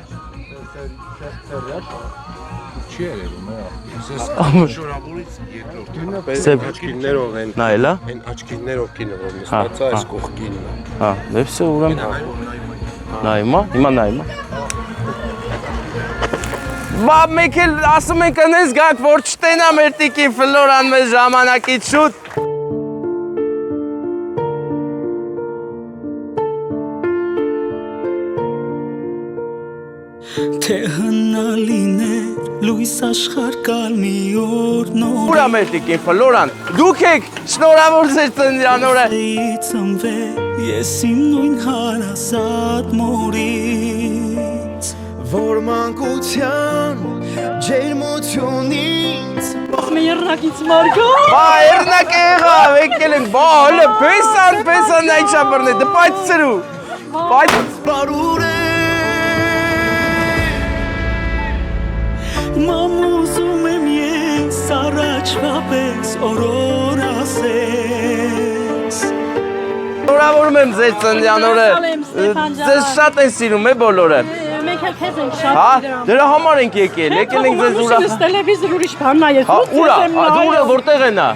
S7: Չի երևում, հա։ Շորավորից երկրորդ։
S3: Սև
S9: Աչքիներով են,
S3: նայել է։
S9: են աչքիներով կինը որ նստած է, այս կողքին։
S3: Հա, դե վсё ուրեմն։ Նայում է, հիմա նայում է։ Բա մեկ էլ ասում ենք այնպես գանք, որ չտենա մեր Տիկին Ֆլորան մեզ ժամանակից շուտ։
S10: Թե հնալիներ լույս աշխարհ կալ մի օր նոր
S3: Ուրա մեր Տիկին Ֆլորան, դուք եք շնորհավոր ձեր ծննդյանորը։
S10: ծնվել ես իմ նույն հարազատ մորից
S6: Որ մանկության ջերմությունից
S2: Մի երնակից մարգո։
S3: Բա երնակ եղավ, եկել ենք, բա հլը պեսան այդ շաբրն է, դպայց ծրու։ Բայց
S6: բարուր է
S10: Մամուզում եմ ես առաջվա պես օրոր ասես
S3: շնորհավորում եմ ձեր ծննդյանորը։ Ձեզ շատ են սիրում է բոլորը։
S2: Մենք էլ քեզ ենք շատ
S3: Հա,
S2: սիրում։
S3: դրա համար ենք եկել, եկել ենք ձեզ ուրախ։
S2: Տելևիզոր ուրիշ բան նայես։
S3: Հա, ուրա, որտեղ է նա։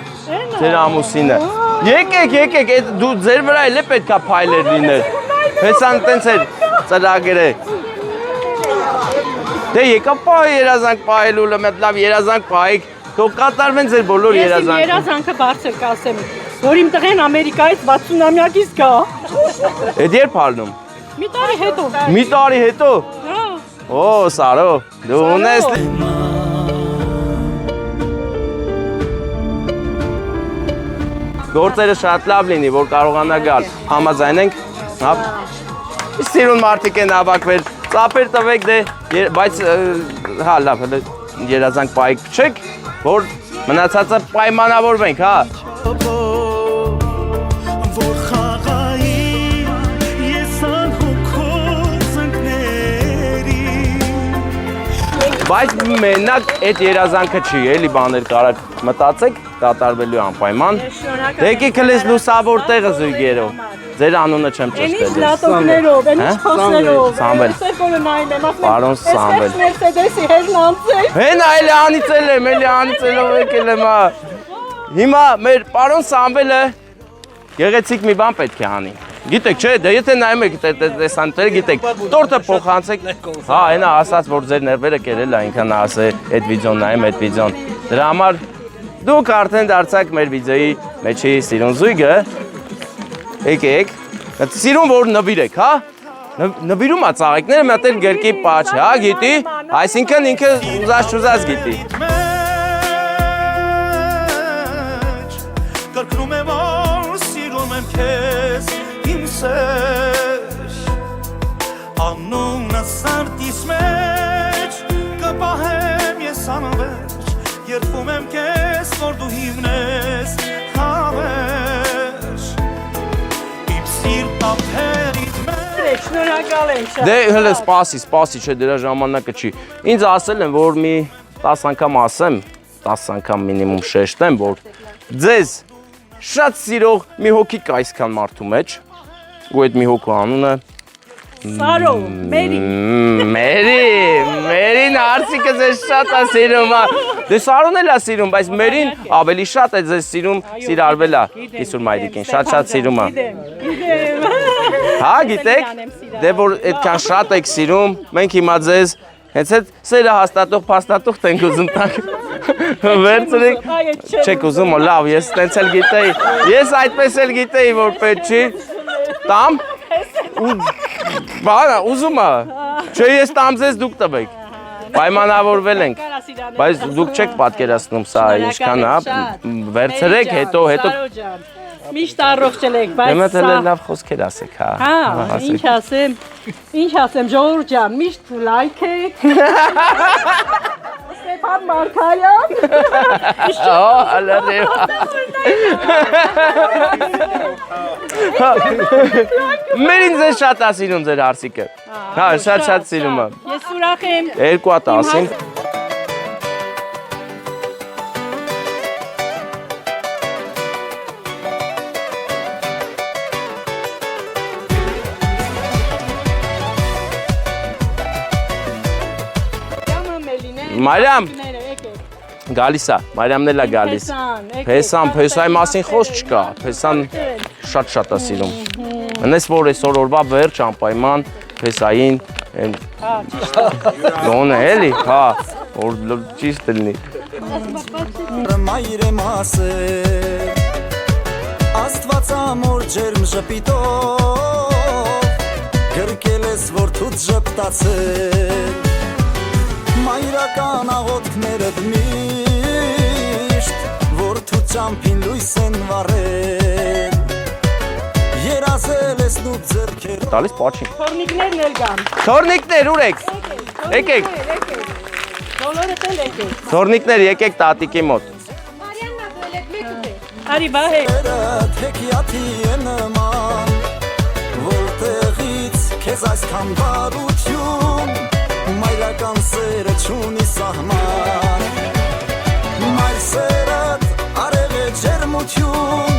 S3: Ձեր ամուսինը։ Եկեք, դու ձեր վրա էլ է պետքա փայլեր լինել։ Հեսան տենց էր ծրագրը։ Դե եկա պահի երազանք պահելու, լավ երազանք պահեք, թող կատարվեն ձեր բոլոր երազանքը։
S2: Ես իմ երազանքը բարձր կասեմ, որ իմ տղեն Ամերիկայից 60-ամյակից գա։
S3: Էդ երբ հալնում։
S2: Մի տարի հետո։
S3: Մի տարի հետո։
S2: Հա։
S3: Օ, Սարո, դու ունես։ Գործերը շատ լավ լինի, որ կարողանա գալ։ Համաձայնենք։ Հա։ Սիրուն մարդիկ են հավաքվել։ Ծափեր տվեք դե, բայց հա լավ, հələ երազանք պայք փչեք, որ մնացածը պայմանավորվենք, հա։
S10: Որ խաղայի ես անհոգոց ընկների
S3: Բայց մենակ այդ երազանքը չի, էլի բաներ կարակ մտածեք, կատարվելու անպայման։ Դե եկեք հենց լուսավոր տեղը զույգերով։ Ձեր անունը չեմ ճշտել։
S2: Էնից լատոներով, էնից փոսներով։
S3: Սամվել։
S2: Սերկորը նայում եմ, ասում եմ։
S3: Պարոն Սամվել։
S2: Մերսեդեսի հերլանցել։
S3: Հենա էլի անիծել եմ, էլի անիծելով եկել եմ, հա։ Հիմա մեր պարոն Սամվելը գեղեցիկ մի բան պետք է անի։ Գիտեք, չէ, դե եթե նայում եք տեսանյութերը, գիտեք, տորտը փոխանցեք։ Հա, այնա ասած, որ ձեր ներվերը կերել է, ինքան ասե, այդ վիդեոն նայեմ, այդ վիդեոն։ Դրա համար դուք արդեն դարձաք մեր վիդեոյի մեջի սիրուն զույգը։ Եկեք։ Սիրում որ նվիրեք, հա։ Նվիրում է ծաղիկները, մի հատ էլ գրկի պաչ, հա, գիտի։ Այսինքն ինքը ուզած գիտի։
S6: Կրկնում եմ որ սիրում եմ քեզ իմ սեր Անունը սարտիս մեջ կպահեմ ես անվերջ Երդվում եմ քեզ որ դու հիվնես հավերջ Իմ սիրտափերիդ մեջ
S2: Շնորհակալ եմ շատ։
S3: Դե հələ սպասի, չէ, դրա ժամանակը չի։ Ինձ ասել են, որ մի 10 անգամ ասեմ, 10 անգամ մինիմում շեշտեմ, որ ձեզ շատ սիրող մի հոգի կա այսքան մարդու մեջ, ու այդ մի հոգու անունը
S2: Սարո, Մերի։
S3: Մերին արցիկը ձեզ շատ է սիրում, դե Սարոն էլ է սիրում, բայց Մերին ավելի շատ է ձեզ սիրում, սիրարվել է Իսուր Մայրիկին, շատ սիրում է։ Հա, գիտեք, դե որ այդքան շատ եք սիրում, մենք հիմա ձեզ հենց այդ սերը հաստատող փաստատող ենք ուզում տանք։ Վերցրեք, չեք ուզում, լավ, ես տենց էլ գիտեի, ես այդպես էլ գիտեի, որ պետք չի, տամ, բանա, ուզում է, չէ ես տամ ձեզ դուք տվեք, պայմանավորվել ենք, բայց դուք չեք պատկերացնում սա ինչքան, վերցրեք, հետո,
S2: Միշտ առողջ եք, բայց
S3: սա լավ խոսքեր ասեք, հա։
S2: Հա, ինչ ասեմ, ժողովուրդ ջան, միշտ լայք եք։ Ստեփան Մարկարյան։
S3: Ալարեվ։ Մերին ձեզ շատ է սիրում ձեր հարսիկը։ Հա, շատ սիրում է։
S2: Ես ուրախ եմ։
S3: 2 հատ ասին։ Մարիամ, գալիս է, Մարիամն էլ է գալիս։ Փեսայի մասին խոսք չկա, Փեսան շատ է սիրում։ Մնես որ այսօր օրվա վերջ անպայման Փեսային գոնե էլի, հա, որ ճիշտ լինի։
S6: Մայր եմ ասել Աստված ամոր ջերմ ժպիտով Գրկել ես որ թուց ժպտացել Մայրական աղոտքներդ միշտ Որ թու ճամփին լույս են վառել Երազել ես նու ձեռքեր
S3: Տալիս պաչին։
S2: Թորնիկներն էլ կան։
S3: Թորնիկներ ուր եք։ Եկեք։
S2: Բոլորդ էլ եկեք։
S3: Թորնիկներ եկեք տատիկի մոտ։
S2: Մարիաննա գոլեք մեկուտ է։ Արի բահեք։
S6: Թեքիաթի է նման Որտեղից քեզ այսքան բարություն Մայրական սերը չունի սահման Մայր սերդ արև է ջերմություն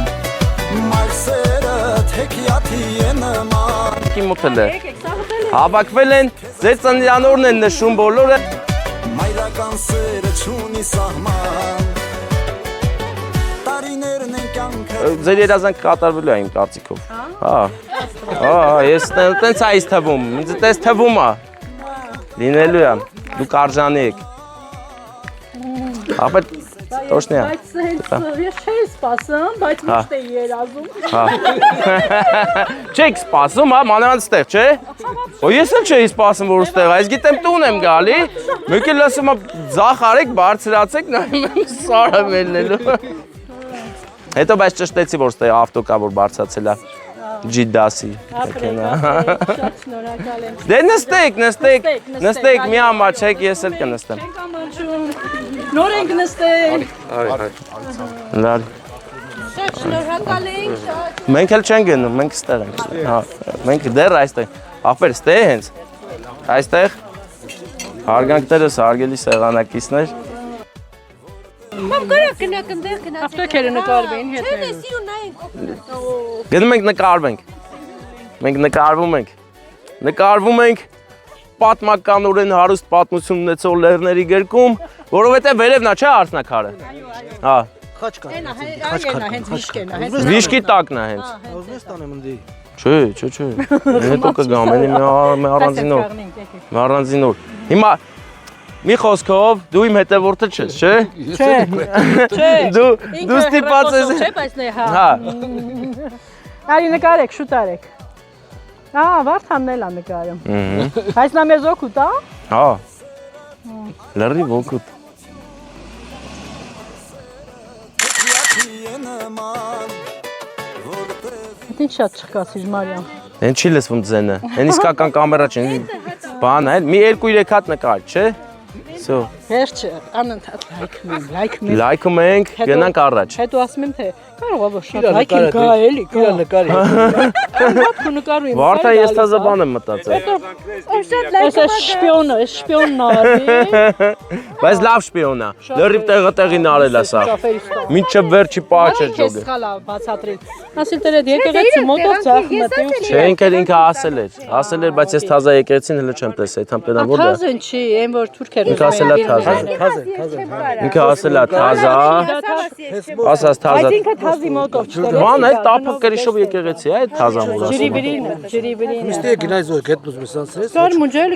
S6: Մայր սերդ հեքիաթի է նման
S3: Մոտ էլ է։ Հավաքվել են, ձեր ծննդյանորն են նշում բոլորը։
S6: Մայրական սերը չունի սահման Տարիներն են կյանքը
S3: Ձեր երազանքը կատարվելու է իմ կարծիքով։ Հա, ես տենց այս թվում, ինձ տես թվում է։ Լինելու է, դուք արժանի եք։ Ապետ, տոշնի է։
S2: Բայց ես չէի սպասում, բայց միշտ էի երազում։
S3: Չեք սպասում, հա, մանավանդ ստեղ, չէ։ Ես էլ չէի սպասում, որ ստեղ, այս գիտեմ տուն եմ գալի, մեկ էլ ասում ձախ արեք, բարձրացեք, նայում եմ սարը մելնելու։ Հետո բայց ճշտեցի, որ ստեղ ավտոկա, որ բարձրացել է։ Ջիդասի։
S2: Շատ շնորհակալ եմ։
S3: Դե նստեք, մի համար չեք, ես էլ կնստեմ։
S2: Չենք ամաչում։ Նոր ենք նստել։
S3: Լավ։
S2: Շատ շնորհակալ ենք, շատ։
S3: Մենք էլ չենք գնում, մենք ստեղ ենք։ Հա, մենք դեռ այստեղ։ Ախպեր, ստե հենց։ Այստեղ հարգանքներս հարգելի սեղանակիցներ։
S2: Մամ կարա գնանք այնտեղ գնացեք։ Ավտոքերը նկարվեն հետո։ Չէ, սիրուն նայենք։
S3: Գնում ենք նկարվենք։ Մենք նկարվում ենք պատմականորեն հարուստ պատմություն ունեցող լեռների գրկում, որովհետև վերևնա չէ արցնակարը։ Հա։
S2: Խաչկա։ Հենց վիշկենա, հենց։
S3: Վիշկի տակն է հենց։
S7: Ուզնես տանեմ ընդի։
S3: Չէ։ Հետո կգամ, մի առանձին օր։ Հիմա մի խոսքով դու իմ հետևորդը չես, չէ։ Դու ստիպած ես։
S2: Չէ, բայց նե հա։
S3: Հա։
S11: Արի նկարեք, շուտ արեք։ Վարդանն էլ է նկարում։ Այս նա մեզ օգուտ,
S3: Հա։ Լրիվ օգուտ։
S11: Ինչ շատ չխկացիր, Մարիամ։
S3: Են չի լսվում ձենը։ Են իսկական կամերա չի։ Բան է, մի 2-3 հատ նկար, չէ։ Սո։
S11: Վերջը, անընդհատ լայքում ենք։
S3: Լայքում ենք, գնանք առաջ։
S11: Հետո ասում եմ թե կարող է ոչ շատ լայքին գա էլի, գա նկարի։ Հատք նկարում եմ։
S3: Վարդան ես թազը բան եմ մտածել։
S11: Հետո այս շպիոնն արի։
S3: Բայց լավ շպիոն է։ Լրիվ տեղին արել է սա։ Մինչև վերջի պահը չէ ջոգը։
S11: Ես սխալ բացատրել։ Ասել դեր եկեղեցի մոտով ծախում է։
S3: Չէ, ինքը ասել էր, բայց ես թազա եկեղեցին հələ չեմ տեսել, այդքան պետք է որ։
S11: Թազեն չի, այն որ թուրքերը։
S3: Ինքը ասել է թազա։ Ինքը ասել է թազա։ Ասած թազա։
S11: Ինքը թազի մոտով չտեր։
S3: Ման այդ տափը կրիշով եկեղեցի է, այդ թազա մոլ ասում։
S11: Ջրի վրին։
S12: Միշտ գնայ զոյ գետնուս մեսանցրես։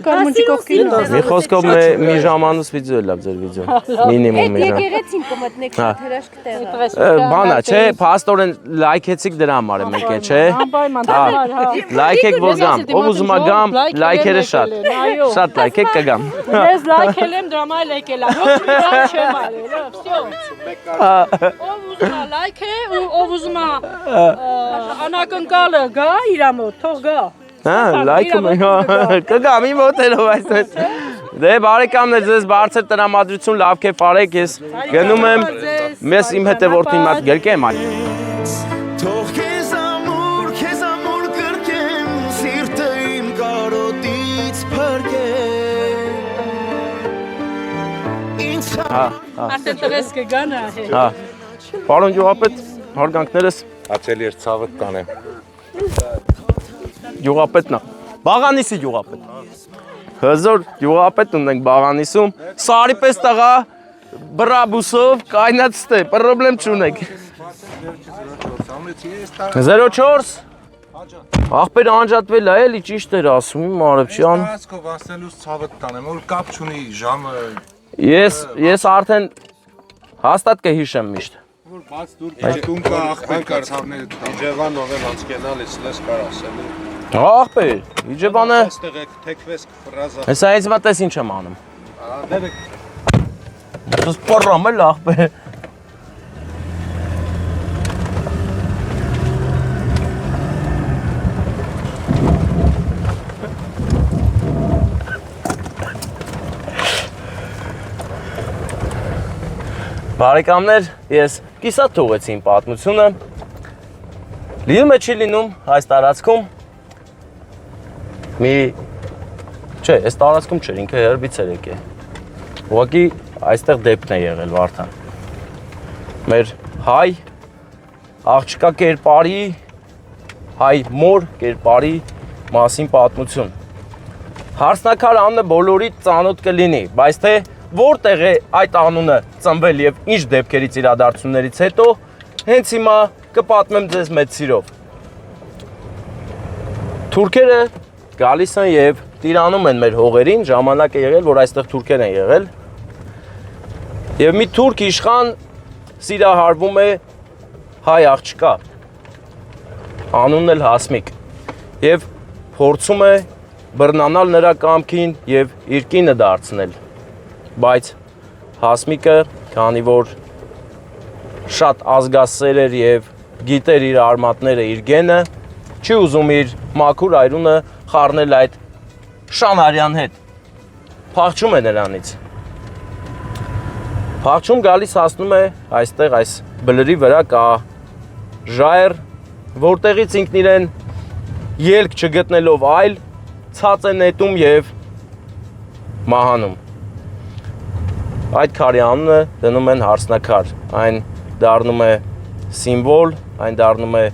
S11: Կարմունջի կողքին։
S3: Մի խոսքով մի ժամանոց վիդեո է լավ ձեր վիդեո։ Մինիմում մի ժամ։
S2: Եկեղեցին կմտնեք թերաշք տեղը։
S3: Բանա, չէ, փաստորեն լայքեցիք դրա համար եմ եկել, չէ։ Լայքեք որ գամ, ով ուզում է գամ, լայքերը շատ։ Շատ լայքեք կգամ։
S11: Ես լայքել եմ, դրա մայլ եկել եմ, ոչ մի բան չեմ արել, վсё։ Ով ուզում է լայքե, ով ուզում է անակնկալը գա իրա մոտ, թող գա։
S3: Հա, լայքում եմ, կգամ իմ մոտերով այսպես։ Դե բարեկամներ, ձեզ բարձր տրամադրություն, լավ կեֆ արեք, ես գնում եմ, ես իմ հետևորդին մատ գերկեմ այլ։
S6: Թող քեզ ամուր կրկեմ, սիրտը իմ կարոտից փրկեմ։
S11: Արդեն տղես կգան է։
S3: Հա, պարոն գյուղապետ, հարգանքներս։
S7: Ացելի էր ցավդ կանեմ։
S3: Գյուղապետն է, Բաղանիսի գյուղապետ։ Հզոր գյուղապետ ունենք Բաղանիսում, սարի պես տղա, բրաբուսով, կայնած ստե, պրոբլեմ չունենք։ 04 Աղբեր անջատվել է էլի ճիշտ էր ասում, իմ արև չի անում։
S7: Ասկով ասելուց ցավդ կանեմ, որ կապ չունի ժամը։
S3: Ես արդեն հաստատ կհիշեմ միշտ։
S7: Որ բաց դուր տուն կա աղբեր կա ցավներ Իջևանով եմ անցկենալից լես կար ասելու։
S3: Աղբեր, Իջևանը։
S7: Այստեղ եք թեքվես ֆրազա։
S3: Հեսա այս մատես ինչ եմ անում։
S7: Դերեք։
S3: Դες պորրամ էլ աղբեր։ Բարեկամներ, ես կիսատ թողեցի իմ պատմությունը։ Լինում է չի լինում այս տարածքում։ Չէ, այս տարածքում չէր, ինքը հերբից էր եկել։ Ուղղակի այստեղ դեպքն է եղել Վարդան։ Մեր հայ աղջկա կերպարի, հայ մոր կերպարի մասին պատմություն։ Հարցնակար անունը բոլորի ծանոթ կլինի, բայց թե որտեղ է այդ անունը ծնվել եւ ինչ դեպքերից իրադարձություններից հետո, հենց հիմա կպատմեմ ձեզ մեծ սիրով։ Թուրքերը գալիս են եւ տիրանում են մեր հողերին, ժամանակ է եղել, որ այստեղ թուրքեր են եղել։ Եվ մի թուրք իշխան սիրահարվում է հայ աղջկա, անունն էլ Հասմիկ, եւ փորձում է բռնանալ նրա կամքին եւ իր կինը դարձնել։ Բայց Հասմիկը, քանի որ շատ ազգասեր էր եւ գիտեր իր արմատները, իր գենը, չի ուզում իր մաքուր այրունը խառնել այդ Շանարյան հետ։ Փախչում է նրանից։ Փախչում գալիս հասնում է այստեղ այս բլրի վրա կա ժայռ, որտեղից ինքն իրեն ելք չգտնելով այլ ցած է նետում եւ մահանում։ Այդ քարի անունը դնում են հարսնակար, այն դառնում է սիմվոլ, այն դառնում է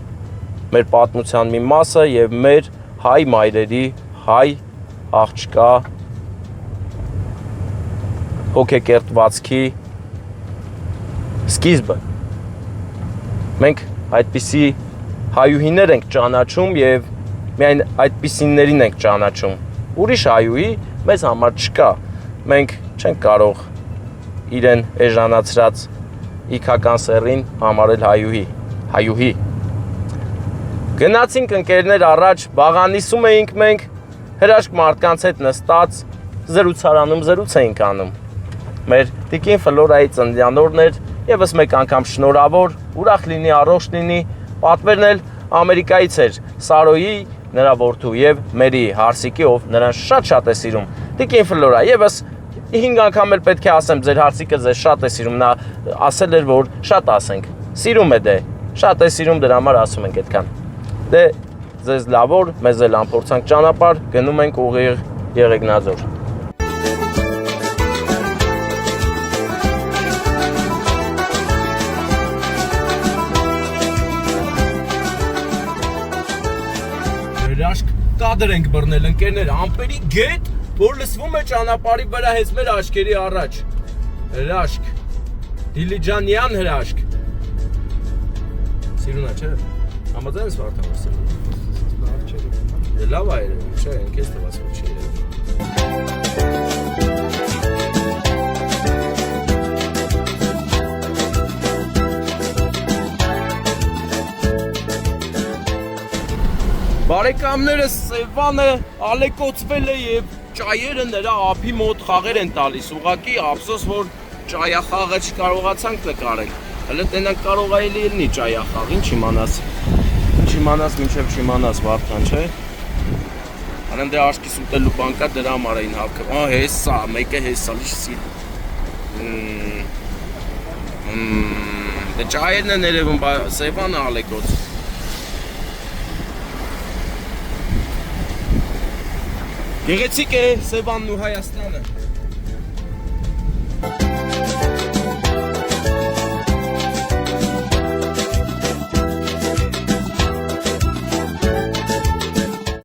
S3: մեր պատմության մի մասը եւ մեր հայ մայրերի, հայ աղջկա հոգեկերտվածքի սկիզբը։ Մենք այդպիսի հայուհիներ ենք ճանաչում եւ միայն այդպիսիներին ենք ճանաչում։ Ուրիշ հայուհի մեզ համար չկա։ Մենք չենք կարող իրեն էժանացրած իքական սերին համարել հայուհի։ Գնացինք ընկերներ առաջ, բաղանիսում էինք մենք, հրաշք մարդկանց հետ նստած, զրուցարանում զրույց էինք անում։ Մեր տիկին Ֆլորայի ծննդյան օրն էր, եւս մեկ անգամ շնորհավոր, ուրախ լինի, առողջ լինի, պատվերն էլ Ամերիկայից էր, Սարոյի, նրա որդու եւ Մերի Հարսիկի, ով նրան շատ է սիրում։ Տիկին Ֆլորա, եւս 5 անգամ էլ պետք է ասեմ, ձեր Հարսիկը ձեզ շատ է սիրում, նա ասել էր, որ շատ ասենք։ Սիրում է դե, շատ է սիրում, դրա համար ասում ենք այդքան։ Դե ձեզ լավ օր, մեզ էլ անփորձանք ճանապարհ, գնում ենք ուղիղ Եղեգնաձոր։
S1: Հրաշք կադր ենք բռնել ընկերներ, ամպերի գետ, որ լսվում է ճանապարհի վրա հենց մեր աչքերի առաջ։ Հրաշք, Դիլիջանյան հրաշք։ Սիրունա չէ, համաձայն ես Վարդան, որ լավ է երևում, չէ, ինքես թվաց որ չի երևում։ Բարեկամներս Սևանը ալեկոծվել է եւ ճայերը նրա ափի մոտ խաղեր են տալիս, ուղղակի ափսոս որ ճայախաղը չկարողացանք նկարել։ Հələ տենակ կարող է լինի ճայախաղ, ինչ իմանաս մինչև չիմանաս Վարդան, չէ։ Անեմ դե աշկիս ուտելու բան կա, դրա համար էին հավքը։ Ահա հեսա, մեկը հեսա, լիշի։ Դե ճայերն են երևում, Սևանը ալեկոծ։ Գեղեցիկ է Սևանն ու Հայաստանը։